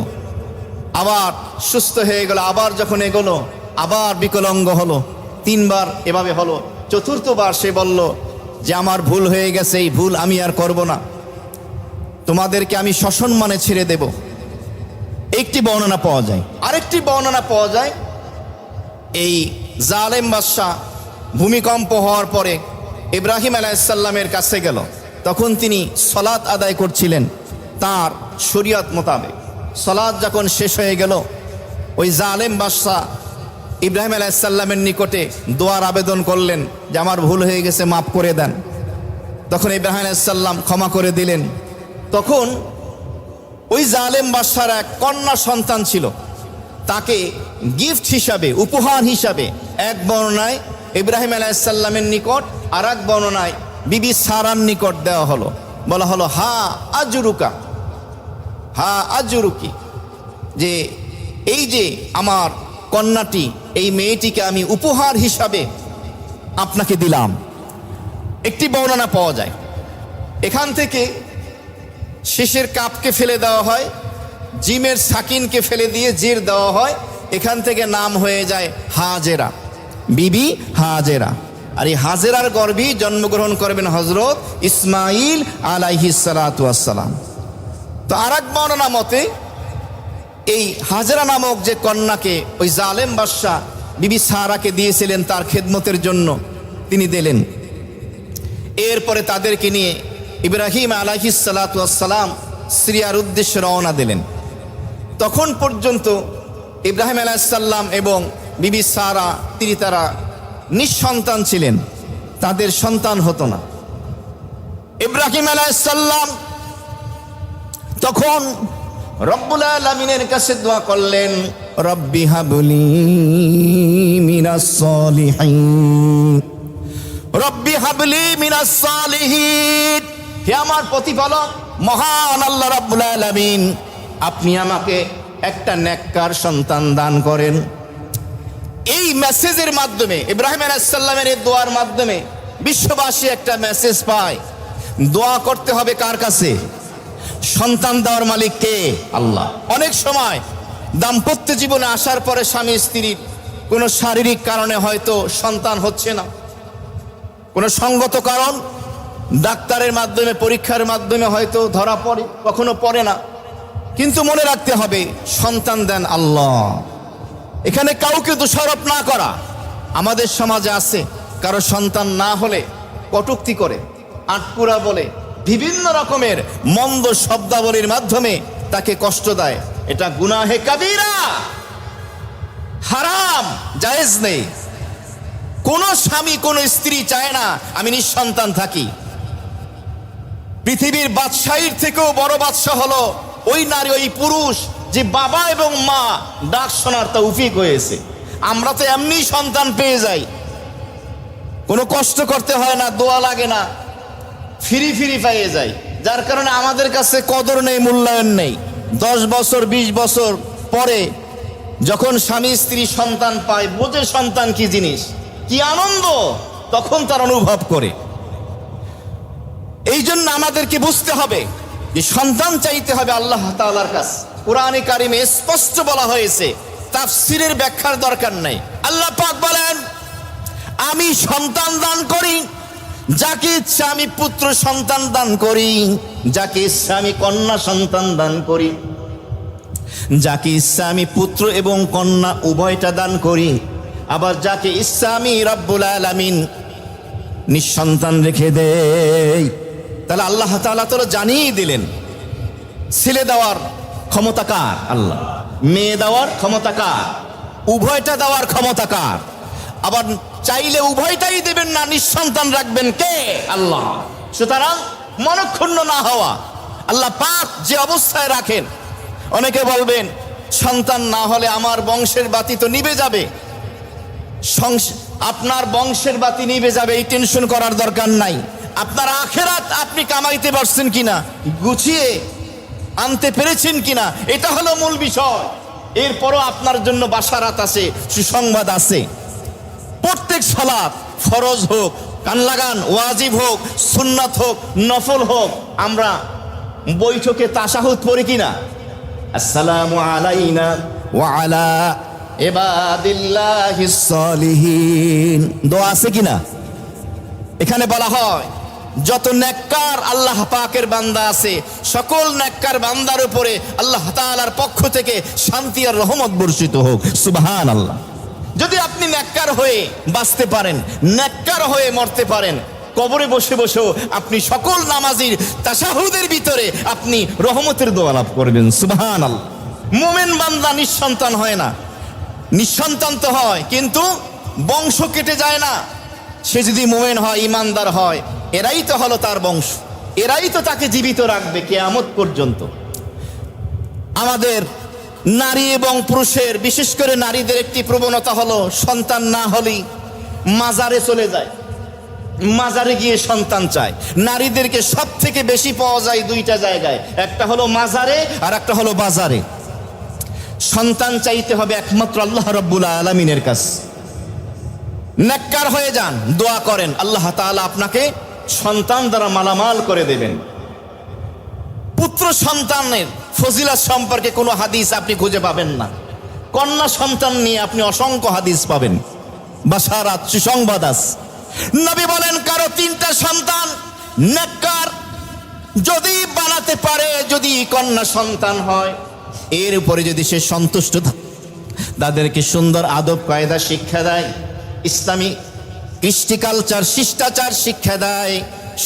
আবার সুস্থ হয়ে গেল। আবার যখন এগোলো, আবার বিকলাঙ্গ হলো। তিনবার এভাবে হলো। চতুর্থবার সে বলল যে আমার ভুল হয়ে গেছে, এই ভুল আমি আর করব না, তোমাদেরকে আমি সসম্মানে ছেড়ে দেব। একটি বর্ণনা পাওয়া যায়। আরেকটি বর্ণনা পাওয়া যায় এই জালেম বাদশাহ ভূমিকম্প হওয়ার পরে ইব্রাহিম আলাইহিসসালামের কাছে গেল। তখন তিনি সালাত আদায় করছিলেন তার শরীয়ত মোতাবেক। সালাত যখন শেষ হয়ে গেল, ওই জালেম বাদশাহ ইব্রাহিম আলাইহিসসালামের নিকটে দোয়ার আবেদন করলেন যে আমার ভুল হয়ে গেছে, মাফ করে দেন। তখন ইব্রাহিম আলাইহিসসালাম ক্ষমা করে দিলেন। তখন ওই জালেম বাদশার এক কন্যা সন্তান ছিল, তাকে গিফট হিসাবে, উপহার হিসাবে এক বর্ণনায় ইব্রাহিম আলাইহিসসালামের নিকট, আর এক বর্ণনায় বিবি সারার নিকট দেওয়া হলো। বলা হলো হা আজরুকা, হা আজরুকি, যে এই যে আমার কন্যাটি, এই মেয়েটিকে আমি উপহার হিসাবে আপনাকে দিলাম। একটি বর্ণনা পাওয়া যায়। এখান থেকে শেষের কাপকে ফেলে দেওয়া হয়, জিমের সাকিনকে ফেলে দিয়ে জির দেওয়া হয়। এখান থেকে নাম হয়ে যায় হাজেরা, বিবি হাজেরা। আর এই হাজেরার গর্ভেই জন্মগ্রহণ করবেন হজরত ইসমাইল আলাইহিস সালাতু ওয়াস সালাম। তো আর এক বর্ণনা মতে এই হাজেরা নামক যে কন্যাকে ওই জালেম বাদশাহ বিবি সারাকে দিয়েছিলেন তার খেদমতের জন্য, তিনি দিলেন। এরপরে তাদেরকে নিয়ে ইব্রাহিম আলাইহিস সালাতু ওয়াস সালাম সিরিয়ার উদ্দেশ্যে রওনা দিলেন। তখন পর্যন্ত ইব্রাহিম আলাইহিস সালাম এবং বিবি সারা তারা নিঃসন্তান ছিলেন, তাদের সন্তান হতো না। ইব্রাহিম আলাইহিস সালাম তখন রব্বুল আলামিনের কাছে দোয়া করলেন, রব্বি হাবলি মিনাস সলিহিন, রব্বি হাবলি মিনাস সলিহিন। হে আমার প্রতিপালক মহান আল্লাহ রাব্বুল আলামিন, আপনি আমাকে একটা নেককার সন্তান দান করেন। এই মেসেজের মাধ্যমে, ইব্রাহিম আলাইহিস সালামের এই দোয়ার মাধ্যমে বিশ্ববাসী একটা মেসেজ পায়। দোয়া করতে হবে কার কাছে? সন্তান দেওয়ার মালিক কে? আল্লাহ। অনেক সময় দাম্পত্য জীবনে আসার পরে স্বামী স্ত্রীর কোনো শারীরিক কারণে হয়তো সন্তান হচ্ছে না, কোনো সঙ্গত কারণ, ডাক্তারের মাধ্যমে, পরীক্ষার মাধ্যমে হয়তো ধরা পড়ে, কখনো পড়ে না। কিন্তু মনে রাখতে হবে সন্তান দেন আল্লাহ। এখানে কাউকে দোষারোপ না করা। আমাদের সমাজে আছে কারো সন্তান না হলে কটূক্তি করে, আটকুরা বলে, বিভিন্ন রকমের মন্দ শব্দাবলীর মাধ্যমে তাকে কষ্ট দেয়। এটা গুনাহে কাবীরা, হারাম, জায়েজ নেই। কোন স্বামী কোন স্ত্রী চায় না আমি নিঃসন্তান থাকি। পৃথিবীর বাদশাহীর থেকেও বড় বাদশাহ হলো ওই নারী, ওই পুরুষ যে বাবা এবং মা ডাক শোনার তৌফিক হয়েছে। আমরা তো এমনি সন্তান পেয়ে যাই, কোনো কষ্ট করতে হয় না, দোয়া লাগে না, ফ্রি ফ্রি পেয়ে যাই। যার কারণে আমাদের কাছে কদর নেই, মূল্যায়ন নেই। 10 বছর 20 বছর পরে যখন স্বামী স্ত্রী সন্তান পায়, বোঝে সন্তান কি জিনিস, কি আনন্দ, তখন তার অনুভব করে। এই জন্য আমাদেরকে বুঝতে হবে যে সন্তান চাইতে হবে আল্লাহ তাআলার কাছে। কুরআনে কারিমে স্পষ্ট বলা হয়েছে তাফসিরের ব্যাখ্যার দরকার নাই। আল্লাহ পাক বলেন, আমি সন্তান দান করি, যাকে ইচ্ছা আমি পুত্র সন্তান দান করি, যাকে ইচ্ছা আমি কন্যা সন্তান দান করি, যাকে ইচ্ছা আমি পুত্র এবং কন্যা উভয়টা দান করি, আবার যাকে ইচ্ছা আমি রব্বুল আলামিন নিঃসন্তান রেখে দেই। তাহলে আল্লাহ তাআলা তো জানিয়ে দিলেন ছেলে দেওয়ার ক্ষমতা কার? আল্লাহ। মেয়ে দেওয়ার ক্ষমতা কার? উভয়টা দেওয়ার ক্ষমতা কার? আবার চাইলে উভয়টাই দেবেন না, নিঃসন্তান রাখবেন কে? আল্লাহ। সুতরাং মনক্ষুণ্ণ না হওয়া, আল্লাহ পাক যে অবস্থায় রাখেন। অনেকে বলবেন সন্তান না হলে আমার বংশের বাতি তো নিভে যাবে। আপনার বংশের বাতি নিভে যাবে, এই টেনশন করার দরকার নাই। আপনার আখেরাত আপনি কামাইতে পারছেন কিনা, গুছিয়ে আনতে পেরেছেন কিনা, এটা হলো মূল বিষয়। এরপরও আপনার জন্য বাশারাত আছে, সুসংবাদ আছে। প্রত্যেক সালাত, ফরজ হোক, কান লাগান, ওয়াজিব হোক, সুন্নাত হোক, নফল হোক, আমরা বৈঠকে তাশাহুদ পড়ি কিনা? আসসালামু আলাইনা ওয়া আলা ইবাদিল্লাহিস সালিহিন, দোয়া আছে কিনা? এখানে বলা হয় যত নেককার আল্লাহ পাকের বান্দা আছে, সকল নেককার বান্দার উপরে আল্লাহ তাআলার পক্ষ থেকে শান্তি আর রহমত বর্ষিত হোক। সুবহানাল্লাহ। যদি আপনি নেককার হয়ে বাঁচতে পারেন, নেককার হয়ে মরতে পারেন, কবরে বসে বসেও আপনি সকল নামাজির তাশাহুদের ভিতরে আপনি রহমতের দোয়া লাভ করবেন। সুবহানাল্লাহ। মুমিন বান্দা নিঃসন্তান হয় না, নিঃসন্তান তো হয় কিন্তু বংশ কেটে যায় না। সে যদি মুমিন হয়, ইমানদার হয়, এরাই তো হলো তার বংশ, এরাই তো তাকে জীবিত রাখবে কিয়ামত পর্যন্ত। আমাদের নারী এবং পুরুষের, বিশেষ করে নারীদের একটি প্রবণতা হলো সন্তান না হলেই মাজারে চলে যায়, মাজারে গিয়ে সন্তান চায়। নারীদেরকে সব থেকে বেশি পাওয়া যায় দুইটা জায়গায়, একটা হলো মাজারে আর একটা হলো বাজারে। সন্তান চাইতে হবে একমাত্র আল্লাহ রাব্বুল আলামিনের কাছে। নেককার হয়ে যান, দোয়া করেন, আল্লাহ তাআলা আপনাকে সন্তান দ্বারা মালামাল করে দেবেন। পুত্র সন্তানের ফজিলত সম্পর্কে কোনো হাদিস আপনি খুঁজে পাবেন না। কন্যা সন্তান নিয়ে আপনি অসংখ্য হাদিস পাবেন, বাশারাত, সুসংবাদ আছে। নবী বলেন, কারো 3টা সন্তান নেককার যদি বানাতে পারে, যদি কন্যা সন্তান হয়, এর উপরে যদি সে সন্তুষ্ট থাকে, তাদেরকে সুন্দর আদব কায়দা শিক্ষা দেয়, ইসলামী কৃষ্টি কালচার, শিষ্টাচার শিক্ষা দেয়,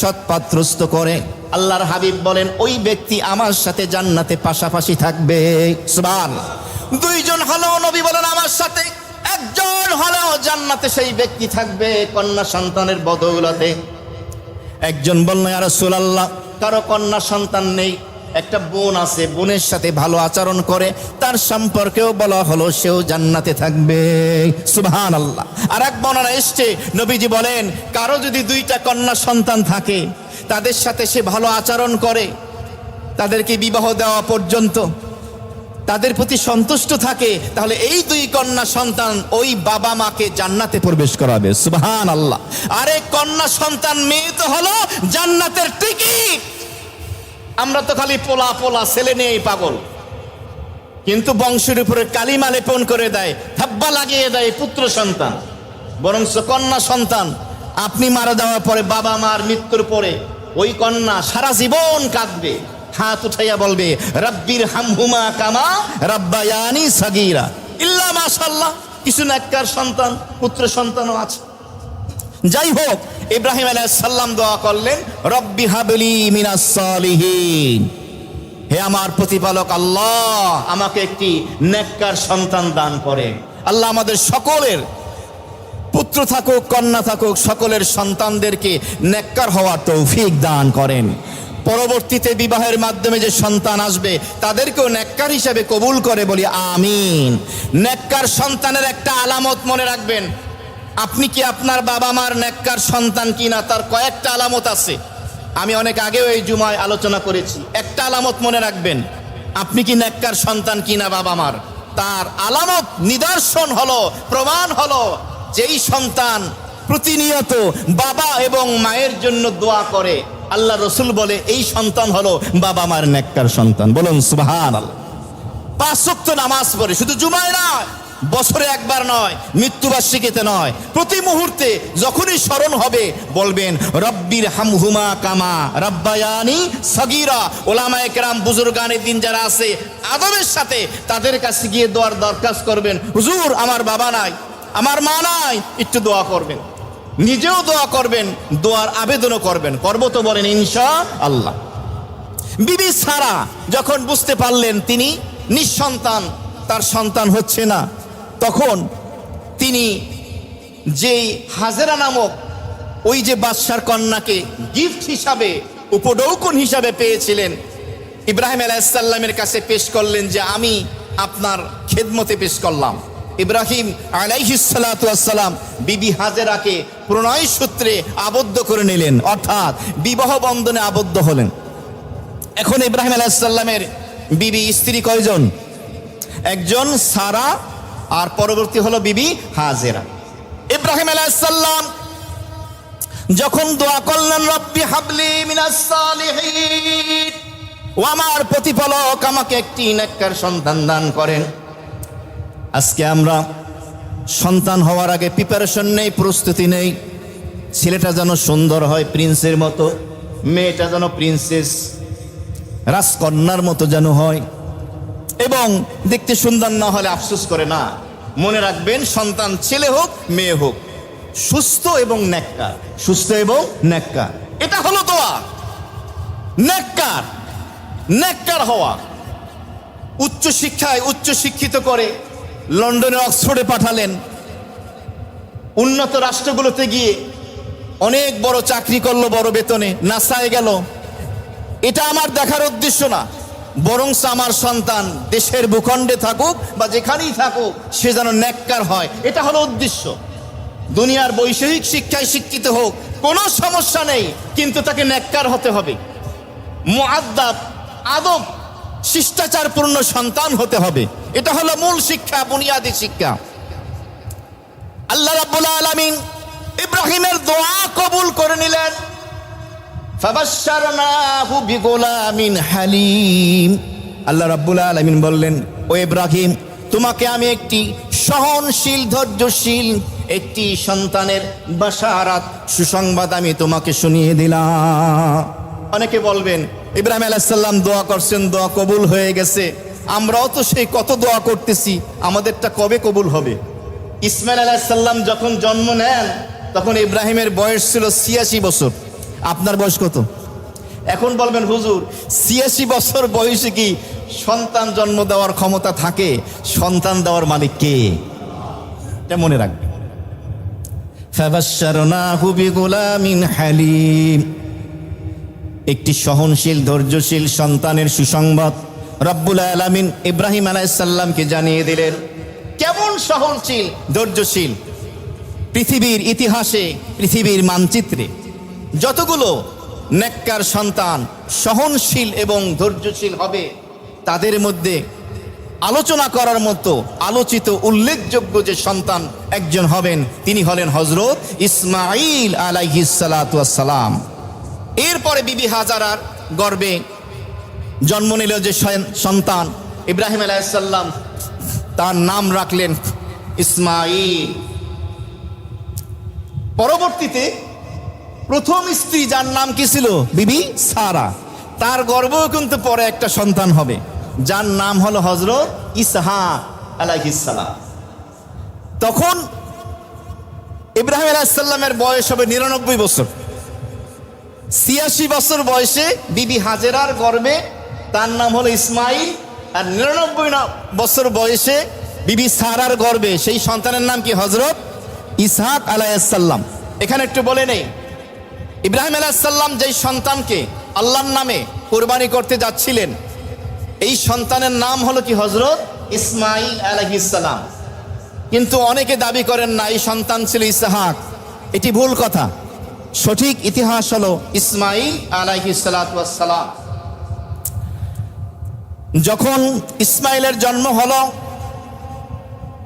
সৎপাত্রস্থ করে, আল্লাহর হাবিব বলেন ওই ব্যক্তি আমার সাথে জান্নাতে পাশাপাশি থাকবে। সুবহানাল্লাহ। 2 জন হলেও নবী বলেন আমার সাথে, 1 জন হলেও জান্নাতে সেই ব্যক্তি থাকবে কন্যা সন্তানের বদৌলতে। একজন বললেন, ইয়া রাসূলুল্লাহ, কারো কন্যা সন্তান নেই, একটা বোন আছে, বোনের সাথে ভালো আচরণ করে, তার সম্পর্কেও বলা হলো সেও জান্নাতে থাকবে। সুবহানাল্লাহ। আর এক বর্ণনা এসছে, নবীজি বলেন কারো যদি 2টা কন্যা সন্তান থাকে, তাদের সাথে সে ভালো আচরণ করে, তাদেরকে বিবাহ দেওয়া পর্যন্ত তাদের প্রতি সন্তুষ্ট থাকে, তাহলে এই 2 কন্যা সন্তান ওই বাবা মাকে জান্নাতে প্রবেশ করাবে। সুবহানাল্লাহ। আরে কন্যা সন্তান মেয়ে তো হলো জান্নাতের টিকিট। আমরা তো খালি পোলা পোলা ছেলে নিয়েই পাগল, কিন্তু বংশের উপরে কালিমা লেপন করে দেয়, থাব্বা লাগিয়ে দেয় পুত্র সন্তান। বরং কন্যা সন্তান আপনি মারা যাওয়ার পরে, বাবা মার মৃত্যুর পরে ওই কন্যা সারা জীবন কাঁদবে, হাত উঠাইয়া বলবে, রাব্বির হামহুমা কামা রাব্বায়ানি সাগীরা। ইল্লা মাশাআল্লাহ, কিছু নেককার সন্তান, পুত্র সন্তানও আছে। যাই হোক, ইব্রাহিম আলাইহিস সালাম দোয়া করলেন, রব্বি হাবলি মিনাস সালিহিন, হে আমার প্রতিপালক আল্লাহ, আমাকে একটি নেককার সন্তান দান করে। আল্লাহ আমাদের সকলের পুত্র থাকুক, কন্যা থাকুক, সকলের সন্তানদেরকে নেককার হওয়ার তৌফিক দান করেন। পরবর্তীতে বিবাহের মাধ্যমে যে সন্তান আসবে, তাদেরকেও নেককার হিসেবে কবুল করে, বলি আমিন। নেককার সন্তানের একটা আলামত মনে রাখবেন, আপনি কি আপনার বাবা মার নেককার সন্তান কিনা, তার কয়েকটা আলামত আছে। আমি অনেক আগেও এই জুমায় আলোচনা করেছি। একটা আলামত মনে রাখবেন, আপনি কি নেককার সন্তান কিনা বাবা মার, তার আলামত, নিদর্শন হলো, প্রমাণ হলো, যেই সন্তান প্রতিনিয়ত বাবা এবং মায়ের জন্য দোয়া করে, আল্লাহ রসুল বলে এই সন্তান হলো বাবা মার নেককার সন্তান। বলুন সুবহানাল্লাহ। 5 ওয়াক্ত নামাজ পড়ে, শুধু জুমায় নয়, বছরে একবার নয়, মৃত্যুবার্ষিকীতে নয়, প্রতি মুহূর্তে যখনই স্মরণ হবে বলবেন রব্বির হামহুমা কামা রব্বায়ানি সগীরা। ওলামায়ে কেরাম বুজুর্গানে দিন যারা আছে আদবের সাথে তাদের কাছে গিয়ে দোয়ার দরখাস্ত করবেন, হুজুর আমার বাবা নাই, আমার মা নাই, একটু দোয়া করবেন। নিজেও দোয়া করবেন, দোয়ার আবেদনও করবেন। করব তো বলেন ইনশাআল্লাহ। বিবি সারা যখন বুঝতে পারলেন তিনি নিঃসন্তান, তার সন্তান হচ্ছে না, তখন তিনি যেই হাজেরা নামক ওই যে বাদশার কন্যাকে গিফট হিসাবে, উপঢৌকন হিসাবে পেয়েছিলেন, ইব্রাহিম আলাইহিস সালামের কাছে পেশ করলেন যে আমি আপনার খেদমতে পেশ করলাম। ইব্রাহিম আলাইহিস সালাতু ওয়াস সালাম বিবি হাজেরাকে প্রণয় সূত্রে আবদ্ধ করে নিলেন, অর্থাৎ বিবাহ বন্ধনে আবদ্ধ হলেন। এখন ইব্রাহিম আলাইহিস সালামের বিবি স্ত্রী কয়জন? একজন সারা, আর পরবর্তী হলো বিবি হাজেরা। ইব্রাহিম আলাইহিস সালাম যখন দোয়া করলেন রব্বি হাবলি মিনাস সালিহিন, ও আমার প্রতিপালক আমাকে একটি নেককার সন্তান দান করেন। আজকে আমরা সন্তান হওয়ার আগে প্রিপারেশন নেই, প্রস্তুতি নেই। ছেলেটা যেন সুন্দর হয় প্রিন্সের মতো, মেয়েটা যেন প্রিন্সেস রাজকন্যার মতো যেন হয়, এবং দেখতে সুন্দর না হলে আফসোস করে না। মনে রাখবেন সন্তান ছেলে হোক মেয়ে হোক সুস্থ এবং নেককার, সুস্থ এবং নেককার, এটা হলো দোয়া। নেককার, নেককার হওয়া। উচ্চ শিক্ষায় উচ্চ শিক্ষিত করে লন্ডনে অক্সফোর্ডে পাঠালেন, উন্নত রাষ্ট্রগুলোতে গিয়ে অনেক বড় চাকরি করলো, বড় বেতনে, নাসায় গেল। এটা আমার দেখার উদ্দেশ্য না, বরং আমার সন্তান দেশের ভূখণ্ডে থাকুক বা যেখানেই থাকুক সে যেন নেককার হয়, এটা হলো উদ্দেশ্য। দুনিয়ার বৈষয়িক শিক্ষায় শিক্ষিত হোক কোনো সমস্যা নেই, কিন্তু তাকে নেককার হতে হবে, মুআদ্দাব, আদব, শিষ্টাচারপূর্ণ সন্তান হতে হবে। এটা হলো মূল শিক্ষা, বুনিয়াদী শিক্ষা। আল্লাহ রাব্বুল আলামিন ইব্রাহিমের দোয়া কবুল করে নিলেন। ফাবাশশারনাহু বিগুলামিন হালিম। আল্লাহ রাব্বুল আলামিন বললেন, ও ইব্রাহিম, তোমাকে আমি একটি সহনশীল, ধৈর্যশীল একটি সন্তানের বাশারাত, সুসংবাদ আমি তোমাকে শুনিয়ে দিলাম। অনেকে বলবেন ইব্রাহিম আলাইহিস সালাম দোয়া করছেন, দোয়া কবুল হয়ে গেছে, আমরাও তো সেই কত দোয়া করতেছি, আমাদেরটা কবে কবুল হবে? ইসমাইল আলাইহিস সালাম যখন জন্ম নেন তখন ইব্রাহিমের বয়স ছিল 86 বছর। আপনার বয়স কত? এখন বলবেন হুজুর 86 বছর বয়সে কি সন্তান জন্ম দেওয়ার ক্ষমতা থাকে? সন্তান দেওয়ার মালিক কে? এটা মনে রাখবেন। ফাবাশশারনাহু বিগুলামিন হালিম, একটি সহনশীল, ধৈর্যশীল সন্তানের সুসংবাদ রব্বুল আলামিন ইব্রাহিম আলাইহিস সালামকে জানিয়ে দিলেন। কেমন সহনশীল, ধৈর্যশীল? পৃথিবীর ইতিহাসে, পৃথিবীর মানচিত্রে যতগুলো নেককার সন্তান সহনশীল এবং ধৈর্যশীল হবে, তাদের মধ্যে আলোচনা করার মতো আলোচিত উল্লেখযোগ্য যে সন্তান একজন হবেন, তিনি হলেন হযরত ইসমাঈল আলাইহিস সালাতু ওয়াস সালাম। এরপরে বিবি হাজারার গর্ভে জন্ম নিল যে সন্তান ইব্রাহিম আলাইহিস সালাম, তার নাম রাখলেন ইসমাঈল। পরবর্তীতে প্রথম স্ত্রী যার নাম কি ছিল? বিবি সারা। তার গর্ভেও কিন্তু পরে একটা সন্তান হবে যার নাম হলো হযরত ইসহাক আলাইহিস সালাম। তখন ইব্রাহিম আলাইহিস সালামের বয়স হবে 99 বছর। 86 বছর বয়সে বিবি হাজেরার গর্ভে তার নাম হলো ইসমাঈল, আর 99 বছর বয়সে বিবি সারার গর্ভে সেই সন্তানের নাম কি? হযরত ইসহাক আলাইহিস সালাম। এখানে একটু বলে নেই, ইব্রাহিম আলাইহিস সালাম যেই সন্তানকে আল্লাহর নামে কুরবানি করতে যাচ্ছিলেন, এই সন্তানের নাম হলো কি? হযরত ইসমাঈল আলাইহিস সালাম। কিন্তু অনেকে দাবি করেন না এই সন্তান ছিল ইসহাক, এটি ভুল কথা। সঠিক ইতিহাস হলো ইসমাঈল আলাইহিস সালাতু ওয়াস সালাম। যখন ইসমাঈলের জন্ম হলো,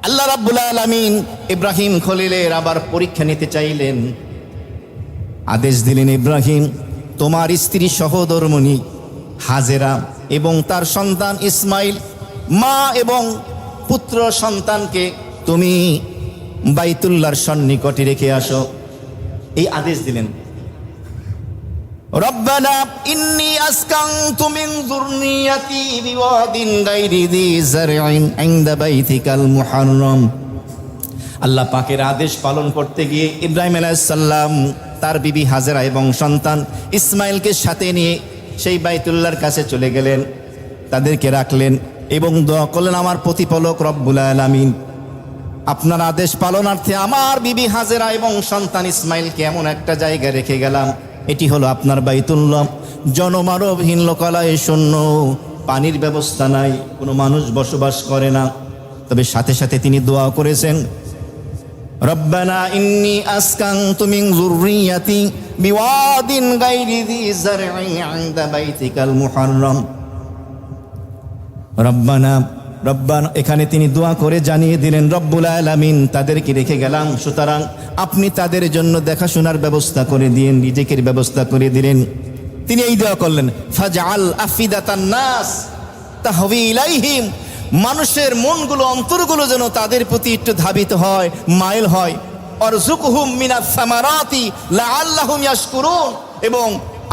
আল্লাহ রাব্বুল আলামিন ইব্রাহিম খলিলের আবার পরীক্ষা নিতে চাইলেন। আদেশ দিলেন, ইব্রাহিম, তোমার স্ত্রী সহধর্মিণী হাজেরা এবং তার সন্তান ইসমাঈল মা এবং পুত্র সন্তানকে তুমি বাইতুল্লাহর সন্নিকটে রেখে আসো। এই আদেশ দিলেন। রব্বানা ইন্নী আসকানতু মিন যুররিয়াতি বিওয়াদিন গায়রি যি যারইন ইনদা বাইতিকাল মুহাররম। আল্লাহ পাকের আদেশ পালন করতে গিয়ে ইব্রাহিম আলাইহিস সালাম তার বিবি হাজেরা এবং সন্তান ইসমাইলকে সাথে নিয়ে সেই বাইতুল্লাহর কাছে চলে গেলেন, তাদেরকে রাখলেন এবং দোয়া করলেন, আমার প্রতিপালক রব্বুল আলামিন, আপনার আদেশ পালনার্থে আমার বিবি হাজেরা এবং সন্তান ইসমাইলকে এমন একটা জায়গায় রেখে গেলাম, এটি হলো আপনার বাইতুল্লাহ, জনমানবহীন, লোকালয়ে শূন্য, পানির ব্যবস্থা নাই, কোনো মানুষ বসবাস করে না। তবে সাথে সাথে তিনি দোয়া করেছেন, রব্বানা ইন্নী আসকানতু মিন যুররিয়াতি বিওয়াদিন গায়রি যি যারইন ইনদা বাইতিকাল মুহাররম। রব্বানা এখানে তিনি দোয়া করে জানিয়ে দিলেন, রব্বুল আলামিন, তাদেরকে রেখে গেলাম, সুতরাং আপনি তাদের জন্য দেখাশোনার ব্যবস্থা করে দিলেন, রিজিকের ব্যবস্থা করে দিলেন। তিনি এই দোয়া করলেন, ফাজআল আফিদাতান নাস তাহবি ইলাইহিম, মানুষের মনগুলো, অন্তরগুলো যেন তাদের প্রতি একটু ধাবিত হয়, মাইল হয়। অরযুকহুম মিনাস সামারাতি লাআল্লাহুম ইয়াশকুরুন, এবং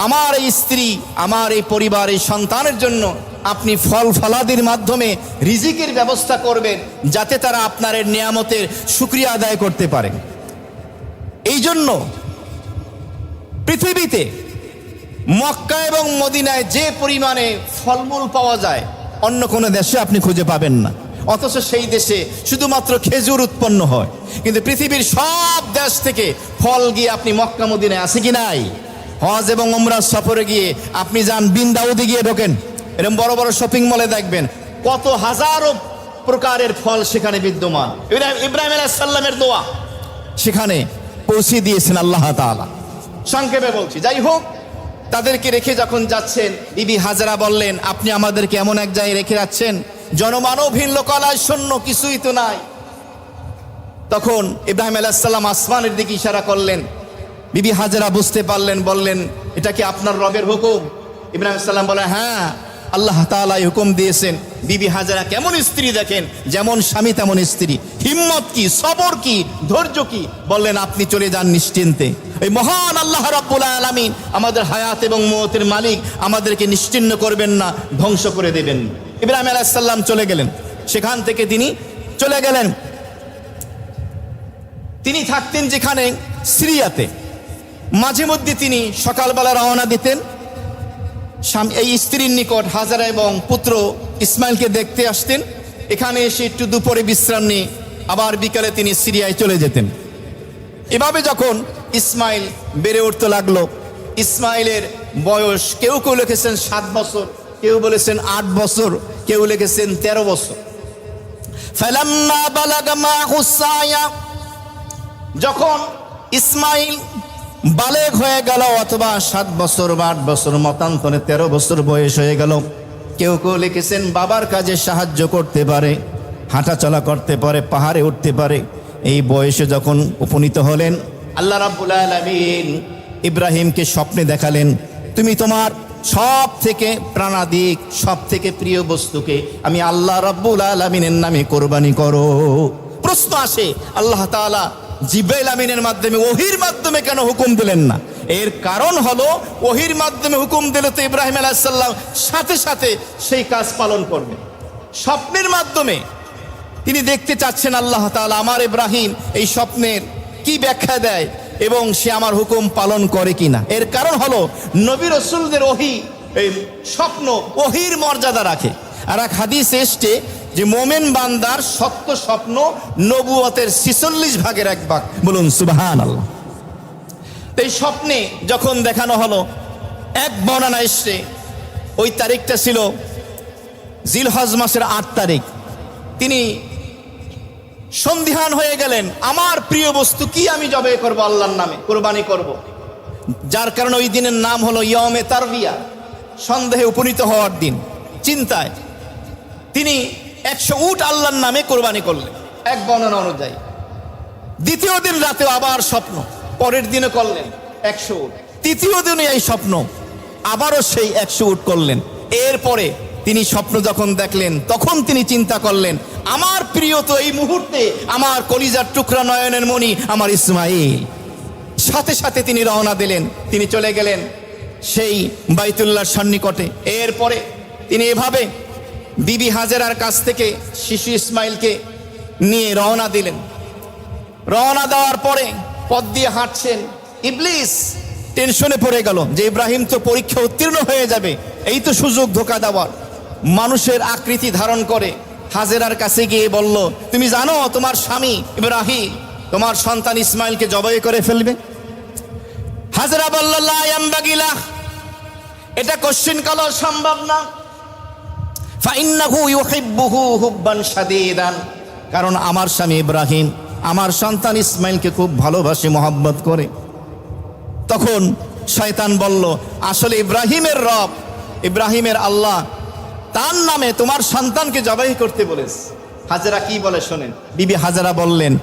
আমার এই স্ত্রী, আমার এই পরিবার, এই সন্তানের জন্য আপনি ফল ফলাদির মাধ্যমে রিজিকের ব্যবস্থা করবেন, যাতে তারা আপনার এই নিয়ামতের শুকরিয়া আদায় করতে পারে। এই জন্য পৃথিবীতে মক্কা এবং মদিনায় যে পরিমাণে ফলমূল পাওয়া যায় অন্য কোনো দেশে আপনি খুঁজে পাবেন না, অথচ সেই দেশে শুধুমাত্র খেজুর উৎপন্ন হয়। কিন্তু পৃথিবীর সব দেশ থেকে ফল গিয়ে আপনি মক্কা মদিনায় আছে কি নাই? হজ এবং উমরা সফরে গিয়ে আপনি যান, বিন দাউদে গিয়ে ঢোকেন, এরকম বড় বড় শপিং মলে দেখবেন কত হাজারো প্রকারের ফল সেখানে বিদ্যমান। ইব্রাহিম আলাইহিস সালামের দোয়া সেখানে পৌঁছে দিয়েছেন আল্লাহ তাআলা। সংক্ষেপে বলছি, যাই হোক, তাদেরকে রেখে যখন যাচ্ছেন, বিবি হাজেরা বললেন, আপনি আমাদেরকে এমন এক জায়গায় রেখে যাচ্ছেন, জনমানবহীন, লোকালয় শূন্য, কিছুই তো নাই। তখন ইব্রাহিম আলাইহিস সালাম আসমানের দিকে ইশারা করলেন। বিবি হাজেরা বুঝতে পারলেন, বললেন, এটা কি আপনার রবের হুকুম? ইব্রাহিম আলাইহিস সালাম বলেন, হ্যাঁ, আল্লাহ তাআলা হুকুম দিয়েছেন। বিবি হাজেরা কেমন স্ত্রী দেখেন, যেমন স্বামী তেমন স্ত্রী, হিম্মত কি, সবর কি, ধৈর্য কি। বললেন, আপনি চলে যান নিশ্চিন্তে, এই মহান আল্লাহ রাব্বুল আলামিন আমাদের হায়াত এবং মওতের মালিক, আমাদেরকে নিশ্চিন্ন করবেন না, ধ্বংস করে দেবেন। ইব্রাহিম আলাইহিস সালাম চলে গেলেন, সেখান থেকে তিনি চলে গেলেন। তিনি থাকতেন যেখানে, সিরিয়াতে। মাঝে মধ্যে তিনি সকালবেলা রওনা দিতেন, এই স্ত্রীর নিকট হাজেরা এবং পুত্র ইসমাইলকে দেখতে আসতেন। এখানে এসে একটু দুপুরে বিশ্রাম নিয়ে আবার বিকালে তিনি সিরিয়ায় চলে যেতেন। এভাবে যখন ইসমাইল বেড়ে উঠতে লাগলো, ইসমাইলের বয়স কেউ কেউ লিখেছেন 7 বছর, কেউ বলেছেন 8 বছর, কেউ লিখেছেন 13 বছর। ফালাম্মা বালাগা মাহুস সায়া, যখন ইসমাইল বালেগ হয়ে গেল, অথবা 7 বছর বা 8 বছর, মতান্তরে 13 বছর বয়স হয়ে গেল। কেউ কেউ লিখেছেন বাবার কাজে সাহায্য করতে পারে, হাঁটাচলা করতে পারে, পাহাড়ে উঠতে পারে। এই বয়সে যখন উপনীত হলেন, আল্লাহ রাব্বুল আলামিন ইব্রাহিমকে স্বপ্নে দেখালেন, তুমি তোমার সব থেকে প্রাণাদিক, সব থেকে প্রিয় বস্তুকে আমি আল্লাহ রাব্বুল আলামিনের নামে কোরবানি করো। প্রশ্ন আসে, আল্লাহ তাআলা জিবরাইল আমিনের মাধ্যমে, ওহির মাধ্যমে কেন হুকুম দিলেন না? এর কারণ হলো, ওহির মাধ্যমে হুকুম দিলে তো ইব্রাহিম আলাইহিস সালাম সাথে সাথে সেই কাজ পালন করবেন। স্বপ্নের মাধ্যমে তিনি দেখতে চাচ্ছেন আল্লাহ তাআলা আমার ইব্রাহিম এই স্বপ্নের কি ব্যাখ্যা দেয় এবং সে আমার হুকুম পালন করে কিনা। এর কারণ হলো, নবী রাসূলদের ওহী, এই স্বপ্ন ওহির মর্যাদা রাখে। আর এক হাদিস এসছে যে মোমেন বান্দার সত্য স্বপ্ন নবুয়তের 46 ভাগের 1 ভাগ। বলুন সুবহানাল্লাহ। এই স্বপ্নে যখন দেখানো হলো, এক বর্ণনা এসছে, ওই তারিখটা ছিল জিলহজ মাসের 8 তারিখ। তিনি সন্দিহান হয়ে গেলেন, আমার প্রিয় বস্তু কি আমি জবাই করব, আল্লাহর নামে কোরবানি করব। যার কারণে ওই দিনের নাম হলো ইয়মে তারবিয়া, সন্দেহে উপনীত হওয়ার দিন। চিন্তায় তিনি 100 উট আল্লাহর নামে কোরবানি করলেন এক বর্ণনা অনুযায়ী। দ্বিতীয় দিন রাতেও আবার স্বপ্ন, পরের দিনে করলেন 100 উট। তৃতীয় দিনে এই স্বপ্ন, আবারও সেই 100 উট করলেন। এরপরে তিনি স্বপ্ন যখন দেখলেন তখন তিনি চিন্তা করলেন, আমার প্রিয় তো এই মুহূর্তে আমার কলিজার টুকরা নয়নের মণি আমার ইসমাইল। সাথে সাথে তিনি রওনা দিলেন, তিনি চলে গেলেন সেই বাইতুল্লাহর সন্নিকটে। এরপরে তিনি এভাবে বিবি হাজেরার কাছ থেকে শিশু ইসমাইলকে নিয়ে রওনা দিলেন। রওনা দেওয়ার পরে পথ দিয়ে হাঁটছেন, ইবলিস টেনশনে পড়ে গেল যে ইব্রাহিম তো পরীক্ষা উত্তীর্ণ হয়ে যাবে, এই তো সুযোগ ধোঁকা দেওয়ার। মানুষের আকৃতি ধারণ করে হাজেরার কাছে গিয়ে বলল, তুমি জানো তোমার স্বামী ইব্রাহিম তোমার সন্তান ইসমাইলকে জবাই করে ফেলবে। হাজেরা বলল, লা ইয়ামবাগিলা, এটা কোশ্চিন কাল সম্ভব না। ফাইন্নাহু ইউহিব্বুহু হুব্বান শাদীদান, কারণ আমার স্বামী ইব্রাহিম আমার সন্তান ইসমাইলকে খুব ভালোবাসে, মহব্বত করে। তখন শয়তান বলল, আসলে ইব্রাহিমের রব, ইব্রাহিমের আল্লাহ, তার নামে তোমার সন্তানকে জবাই করতে বলেছে। হাজেরা কি বলে শোনেন, বিবি হাজেরা বললেন,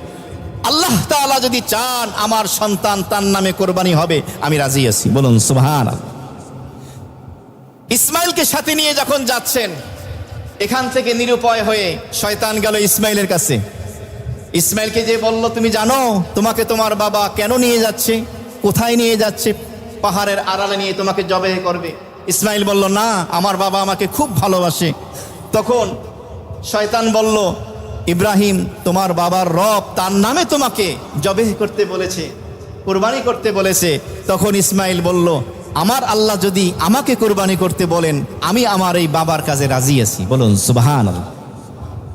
আল্লাহ তাআলা যদি চান আমার সন্তান তার নামে কোরবানি হবে, আমি রাজি আছি। বলুন সুবহানাল্লাহ। ইসমাইলকে সাথে নিয়ে যখন যাচ্ছেন, এখান থেকে নিরুপায় হয়ে শয়তান গেল ইসমাইলের কাছে। ইসমাইলকে যে বলল, তুমি জানো তোমাকে তোমার বাবা কেন নিয়ে যাচ্ছে, কোথায় নিয়ে যাচ্ছে? পাহাড়ের আড়ালে নিয়ে তোমাকে জবাই করবে। ইসমাইল বলল, না, আমার বাবা আমাকে খুব ভালোবাসে। তখন শয়তান বলল, ইব্রাহিম তোমার বাবার রব, তার নামে তোমাকে জবাই করতে বলেছে, কোরবানি করতে বলেছে। তখন ইসমাইল বলল, আমার আল্লাহ যদি আমাকে কোরবানি করতে বলেন, আমি আমার এই বাবার কাজে রাজি আছি। বলুন সুবহানাল্লাহ।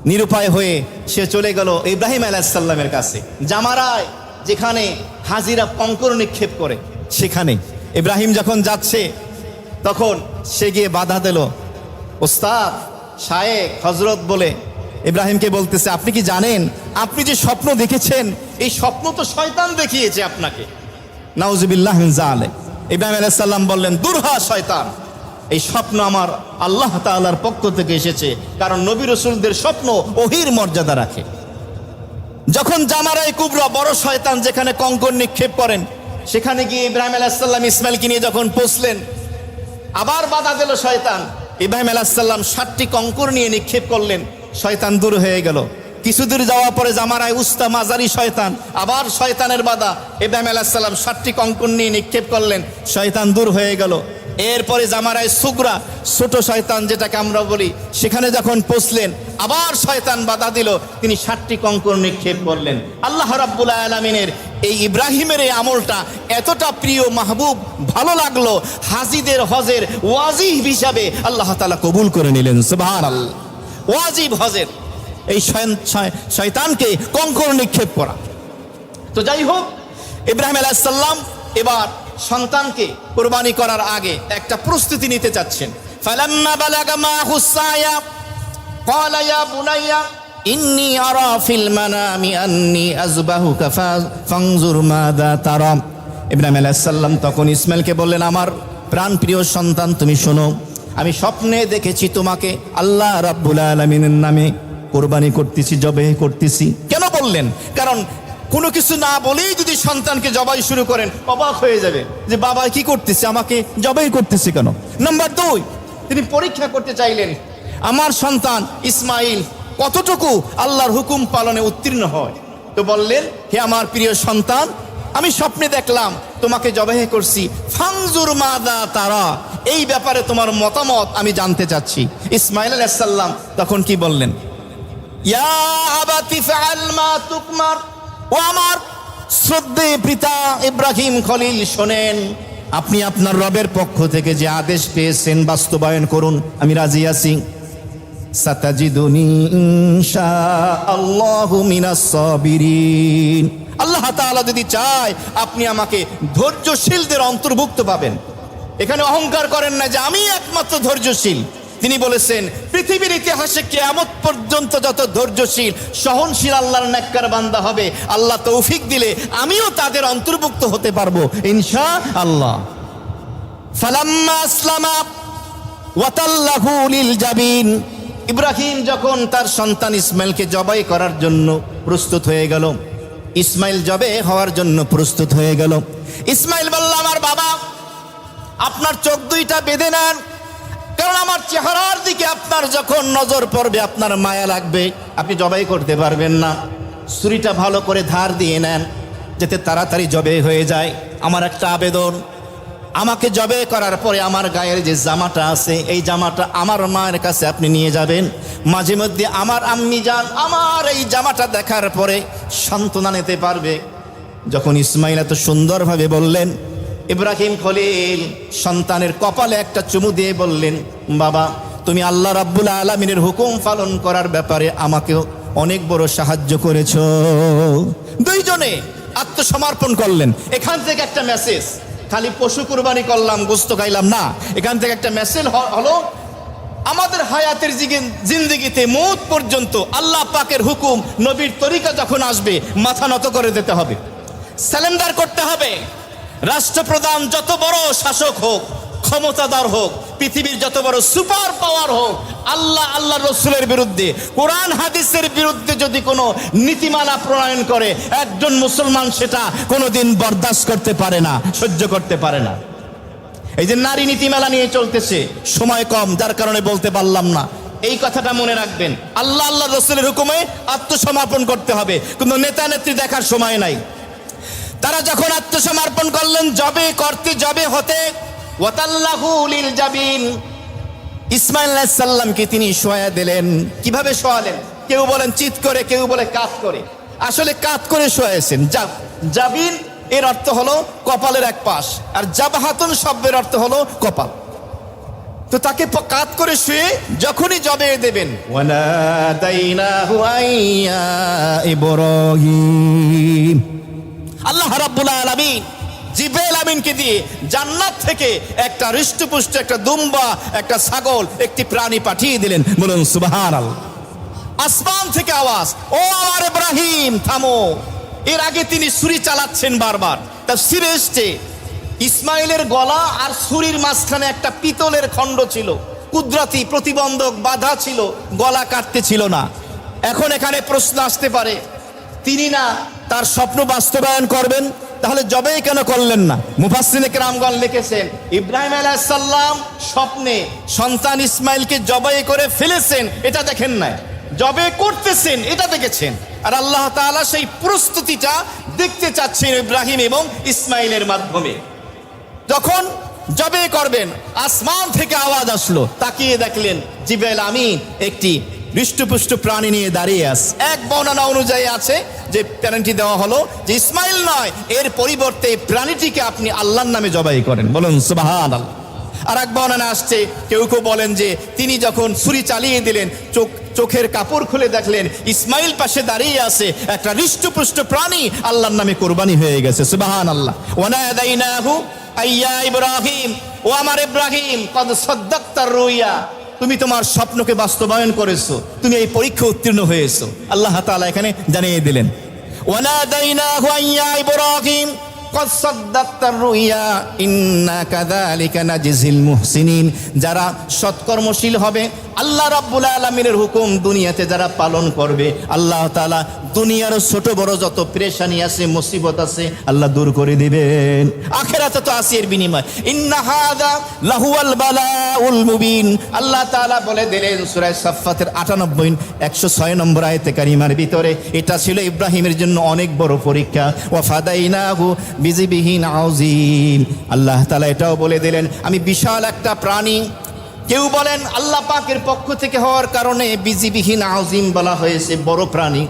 নিরুপায় হয়ে সে চলে গেল ইব্রাহিম আলাইহিস সালামের কাছে, জামারায় যেখানে হাজিরা কঙ্কর নিক্ষেপ করে সেখানে। ইব্রাহিম যখন যাচ্ছে তখন সে গিয়ে বাধা দিল। ওস্তাদ, শায়েখ, হজরত বলে ইব্রাহিমকে বলতেছে, আপনি কি জানেন আপনি যে স্বপ্ন দেখেছেন এই স্বপ্ন তো শয়তান দেখিয়েছে আপনাকে। নাউজুবিল্লাহ মিন যালিক। ইব্রাহিম আলাইহিস সালাম বললেন, দূর হ শয়তান, এই স্বপ্ন আমার আল্লাহ তাআলার পক্ষ থেকে এসেছে, কারণ নবী রাসূলদের স্বপ্ন ওহীর মর্যাদা রাখে। যখন জামারায়ে কুবরা বড় শয়তান যেখানে কঙ্কর নিক্ষেপ করেন, সেখানে গিয়ে ইব্রাহিম আলাইহিস সালাম ইসমাইলকে নিয়ে যখন পৌঁছলেন, আবার বাধা দিল শয়তান। ইব্রাহিম আলাইহিস সালাম 7টি কঙ্কর নিয়ে নিক্ষেপ করলেন, শয়তান দূর হয়ে গেল। কিছু দূর যাওয়ার পরে জামারায় উস্তা মাজারি শয়তান, আবার শয়তানের বাধা। ইব্রাহিম আলাইহিস সালাম 7টি কঙ্কর নিয়ে নিক্ষেপ করলেন, শয়তান দূর হয়ে গেল। এরপরে জামারায় সুগরা, ছোট শয়তান যেটাকে আমরা বলি, সেখানে যখন পৌঁছলেন আবার শয়তান বাধা দিল, তিনি 7টি কঙ্কর নিক্ষেপ করলেন। আল্লাহ রাব্বুল আলামিনের এই ইব্রাহিমের এই আমলটা এতটা প্রিয়, মাহবুব, ভালো লাগলো, হাজিদের হজের ওয়াজিব হিসাবে আল্লাহ তাআলা কবুল করে নিলেন। সুবহানাল্লাহ। ওয়াজিব হজের এই শয়তানকে কঙ্কর নিক্ষেপ করা। তো যাই হোক, ইব্রাহিম আলাইহিস সালাম এবার সন্তানকে কুরবানি করার আগে একটা প্রস্তুতি নিতে চাচ্ছেন। ফালাম্মা বালাগা মাহুস সায়া ক্বালা ইয়া বুনাইয়া ইন্নী আরা ফিল মানামি আন্নী আযবাহুকা ফানজুর মাযা তারা। ইব্রাহিম আলাইহিস সালাম তখন ইসমাইলকে বললেন, আমার প্রাণপ্রিয় সন্তান, তুমি শোনো, আমি স্বপ্নে দেখেছি তোমাকে আল্লাহ রাব্বুল আলামিনের নামে কোরবানি করতেছি, জবাই করতেছি। কেন বললেন? কারণ কোনো কিছু না বলেই যদি সন্তানকে জবাই শুরু করেন, অবাক হয়ে যাবে যে বাবা কি করতেছে, আমাকে জবাই করতেছে কেন। নাম্বার 2, তিনি পরীক্ষা করতে চাইলেন আমার সন্তান ইসমাইল কতটুকু আল্লাহর হুকুম পালনে উত্তীর্ণ হয়। তো বললেন, হে আমার প্রিয় সন্তান, আমি স্বপ্নে দেখলাম তোমাকে জবাই করছি, ফানজুর মাযা তারা, এই ব্যাপারে তোমার মতামত আমি জানতে চাচ্ছি। ইসমাইল আলাইহিস সালাম তখন কি বললেন? ইয়া আবাতি ফাআল মা তুকমার। ও আমার শ্রদ্ধেয় পিতা ইব্রাহিম খলিল, শোনেন, আপনি আপনার রবের পক্ষ থেকে যে আদেশ পেয়েছেন বাস্তবায়ন করুন, আমি রাজি আছি। সাতাজিদুনি ইনশাআল্লাহু মিনাস সাবিরিন। আল্লাহ তাআলা যদি চায় আপনি আমাকে ধৈর্যশীলদের অন্তর্ভুক্ত পাবেন। এখানে অহংকার করেন না যে আমি একমাত্র ধৈর্যশীল। তিনি বলেছেন, পৃথিবীর ইতিহাসে কিয়ামত পর্যন্ত যত ধৈর্যশীল, সহনশীল আল্লাহর নেককার বান্দা হবে, আল্লাহ তৌফিক দিলে আমিও তাদের অন্তর্ভুক্ত হতে পারবো ইনশাআল্লাহ। ফালাম্মা আসলামা ওয়া তাল্লাহু লিল জাবিন। ইব্রাহিম যখন তার সন্তান ইসমাইলকে জবাই করার জন্য প্রস্তুত হয়ে গেল, ইসমাইল জবাই হওয়ার জন্য প্রস্তুত হয়ে গেল। ইসমাইল বলল, আমার বাবা, আপনার চোখ দুইটা বেঁধে নেন, কারণ আমার চেহারার দিকে আপনার যখন নজর পড়বে আপনার মায়া লাগবে, আপনি জবাই করতে পারবেন না। ছুরিটা ভালো করে ধার দিয়ে নেন যাতে তাড়াতাড়ি জবে হয়ে যায়। আমার একটা আবেদন, আমাকে জবে করার পরে আমার গায়ের যে জামাটা আছে এই জামাটা আমার মায়ের কাছে আপনি নিয়ে যাবেন। মাঝে মধ্যে আমার আম্মি জান আমার এই জামাটা দেখার পরে সান্ত্বনা নিতে পারবে। যখন ইসমাইল এত সুন্দরভাবে বললেন, ইব্রাহিম খলিল সন্তানের কপালে একটা চুমু দিয়ে বললেন, বাবা তুমি আল্লাহ রাব্বুল আলামিনের হুকুম পালন করার ব্যাপারে আমাকেও অনেক বড় সাহায্য করেছো। দুইজনে আত্মসমর্পণ করলেন। এখান থেকে একটা মেসেজ, খালি পশু কুরবানি করলাম গোস্ত খাইলাম না, এখান থেকে একটা মেসেজ হলো আমাদের হায়াতের জিন্দেগিতে মৌত পর্যন্ত আল্লাহ পাকের হুকুম নবীর তরিকা যখন আসবে মাথা নত করে দিতে হবে, সারেন্ডার করতে হবে। রাষ্ট্রপ্রধান যত বড় শাসক হোক, ক্ষমতাধর হোক, পৃথিবীর যত বড় সুপার পাওয়ার হোক, আল্লাহ রসুলের বিরুদ্ধে, কোরআন হাদিসের বিরুদ্ধে যদি কোনো নীতিমালা প্রণয়ন করে একজন মুসলমান সেটা কোনোদিন বরদাস্ত করতে পারে না, সহ্য করতে পারে না। এই যে নারী নীতিমালা নিয়ে চলতেছে, সময় কম যার কারণে বলতে পারলাম না, এই কথাটা মনে রাখবেন। আল্লাহ রসুলের হুকুমে আত্মসমর্পণ করতে হবে, কিন্তু নেতা নেত্রী দেখার সময় নাই। তারা যখন আত্মসমর্পণ করলেন, জবে হতে ওয়াতাল্লাহু লিল জাবিন, ইসমাইল আলাইহিস সালামকে তিনি শোয়া দিলেন। কিভাবে শোয়ালেন? কেউ বলেন চিৎ করে, কেউ বলে কাত করে। আসলে কাত করে শোয়াইছেন। জাবিন এর অর্থ হলো কপালের এক পাশ, আর জাবাহাতুন শব্দের অর্থ হলো কপাল। তো তাকে কাত করে শুয়ে যখনই জবে দেবেন, ওয়ানাদাইনাহু আইয়া ইব্রাহিম, আল্লাহ রাব্বুল আলামিন জিবরাইল আমিনকে দিয়ে জান্নাত থেকে একটা হৃষ্টপুষ্ট, একটা দুম্বা, একটা ছাগল, একটি প্রাণী পাঠিয়ে দিলেন। বলুন সুবহানাল্লাহ। আসমান থেকে আওয়াজ, ও আমার ইব্রাহিম থামো। এর আগে তিনি ছুরি চালাচ্ছেন বারবার, তাফসীরে এসেছে ইসমাইলের গলা আর ছুরির মাঝখানে একটা পিতলের খণ্ড ছিল, কুদরতি প্রতিবন্ধক বাধা ছিল, গলা কাটতে ছিল না। এখন এখানে প্রশ্ন আসতে পারে, তিনি না তার স্বপ্ন বাস্তবায়ন করবেন, তাহলে জবেই কেন করলেন না? মুফাসসিরে কেরামগণ লিখেছেন, ইব্রাহিম আলাইহিস সালাম স্বপ্নে সন্তান ইসমাইলকে জবাই করে ফেলেছেন, এটা দেখেন নাই, জবে করতেছেন এটা দেখেছেন। আর আল্লাহ তাআলা সেই প্রস্তুতিটা দেখতে চাচ্ছেন ইব্রাহিম এবং ইসমাইলের মাধ্যমে। যখন জবে করবেন, আসমান থেকে আওয়াজ আসলো, তাকিয়ে দেখলেন জিবরাইল আমিন একটি হৃষ্টপুষ্ট প্রাণী নিয়ে দাঁড়িয়ে আছে। এক বর্ণনা অনুযায়ী আছে যে প্রাণীটি দেওয়া হলো যে ইসমাইল নয়, এর পরিবর্তে প্রাণীটিকে আপনি আল্লাহর নামে জবাই করেন। বলুন সুবহানাল্লাহ। আর এক বর্ণনা আসছে, কেউ বলেন যে তিনি যখন ছুরি চালিয়ে দিলেন, চোখের কাপড় খুলে দেখলেন ইসমাইল পাশে দাঁড়িয়ে আছে, একটা হৃষ্টপুষ্ট প্রাণী আল্লাহর নামে কোরবানি হয়ে গেছে। সুবহানাল্লাহ। ওয়ানাদাইনাহু আইয়া ইব্রাহিম, ও আমার ইব্রাহিম কদ সাদ্দাকতার রুইয়া, তুমি তোমার স্বপ্নকে বাস্তবায়ন করেছো, তুমি এই পরীক্ষা উত্তীর্ণ হয়েছো। আল্লাহ তাআলা এখানে জানিয়ে দিলেন, ওয়ানাদাইনাহু আইয়া ইব্রাহিম কদ সাদ্দাকতার রুইয়া ইন্না কাযালিকা নাজিল মুহসিনিন। যারা সৎকর্মশীল হবে, আল্লাহ রাব্বুল আলামিনের হুকুম দুনিয়াতে যারা পালন করবে, আল্লাহ তাআলা দুনিয়ার ছোট বড় যত পেরেশানি আছে, মুসিবত আছে, আল্লাহ দূর করে দিবেন। আখিরাতে তো আছে এর বিনিময়। ইন্না হাযা লাহুয়াল বালাউল মুবিন, আল্লাহ তাআলা বলে দিলেন সূরা সাফফাতের ৯৮ ১০৬ নম্বর আয়াতে কারিমার ভিতরে, এটা ছিল ইব্রাহিমের জন্য অনেক বড় পরীক্ষা। ওয়া ফাদাইনাহু বিযিবিহিন আযীম, আল্লাহ তাআলা এটাও বলে দিলেন আমি বিশাল একটা প্রাণী। কেউ বলেন আল্লাহ পাকের পক্ষ থেকে হওয়ার কারণে বিজিবিহীন আযীম বলা হয়েছে, বড় প্রাণী।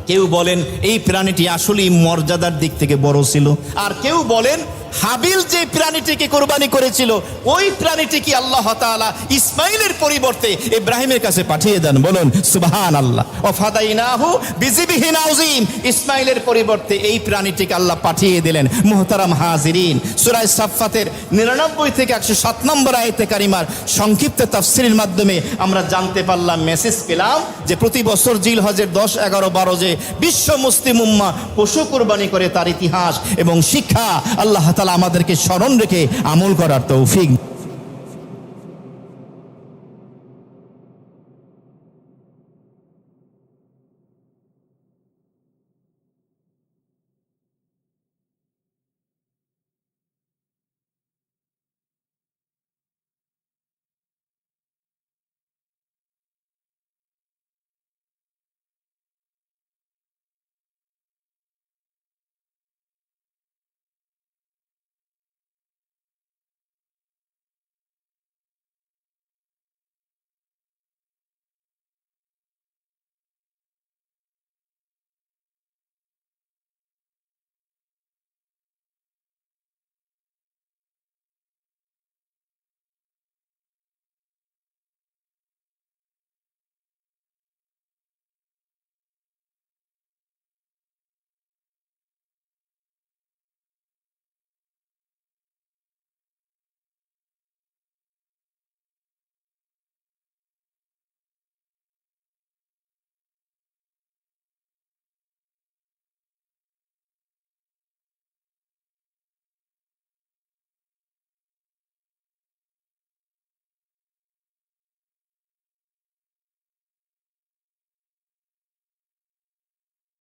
কেউ বলেন এই প্রাণীটি আসলেই মর্যাদার দিক থেকে বড় ছিল। আর কেউ বলেন হাবিল যে প্রাণীটিকে কোরবানি করেছিল ওই প্রাণীটিকে আল্লাহ তাআলা ইসমাইলের পরিবর্তে ইব্রাহিমের কাছে পাঠিয়ে দেন। বলুন সুবহানাল্লাহ। ওয়া ফাদাইনাহু বিযিবিহিন আযীম, ইসমাইলের পরিবর্তে এই প্রাণীটিকে আল্লাহ পাঠিয়ে দিলেন। মুহতারাম হাজিরিন, সূরা সাফফাতের ৯৯ থেকে ১০৭ নম্বর আয়াতে কারিমার সংক্ষিপ্ত তাফসীরের মাধ্যমে আমরা জানতে পারলাম, মেসেজ পেলাম যে প্রতি বছর জিলহজের ১০, ১১, ১২ যে বিশ্ব মুসলিম উম্মাহ পশু কোরবানি করে, তার ইতিহাস এবং শিক্ষা আল্লাহ তাআলা আমাদেরকে স্মরণ রেখে আমল করার তৌফিক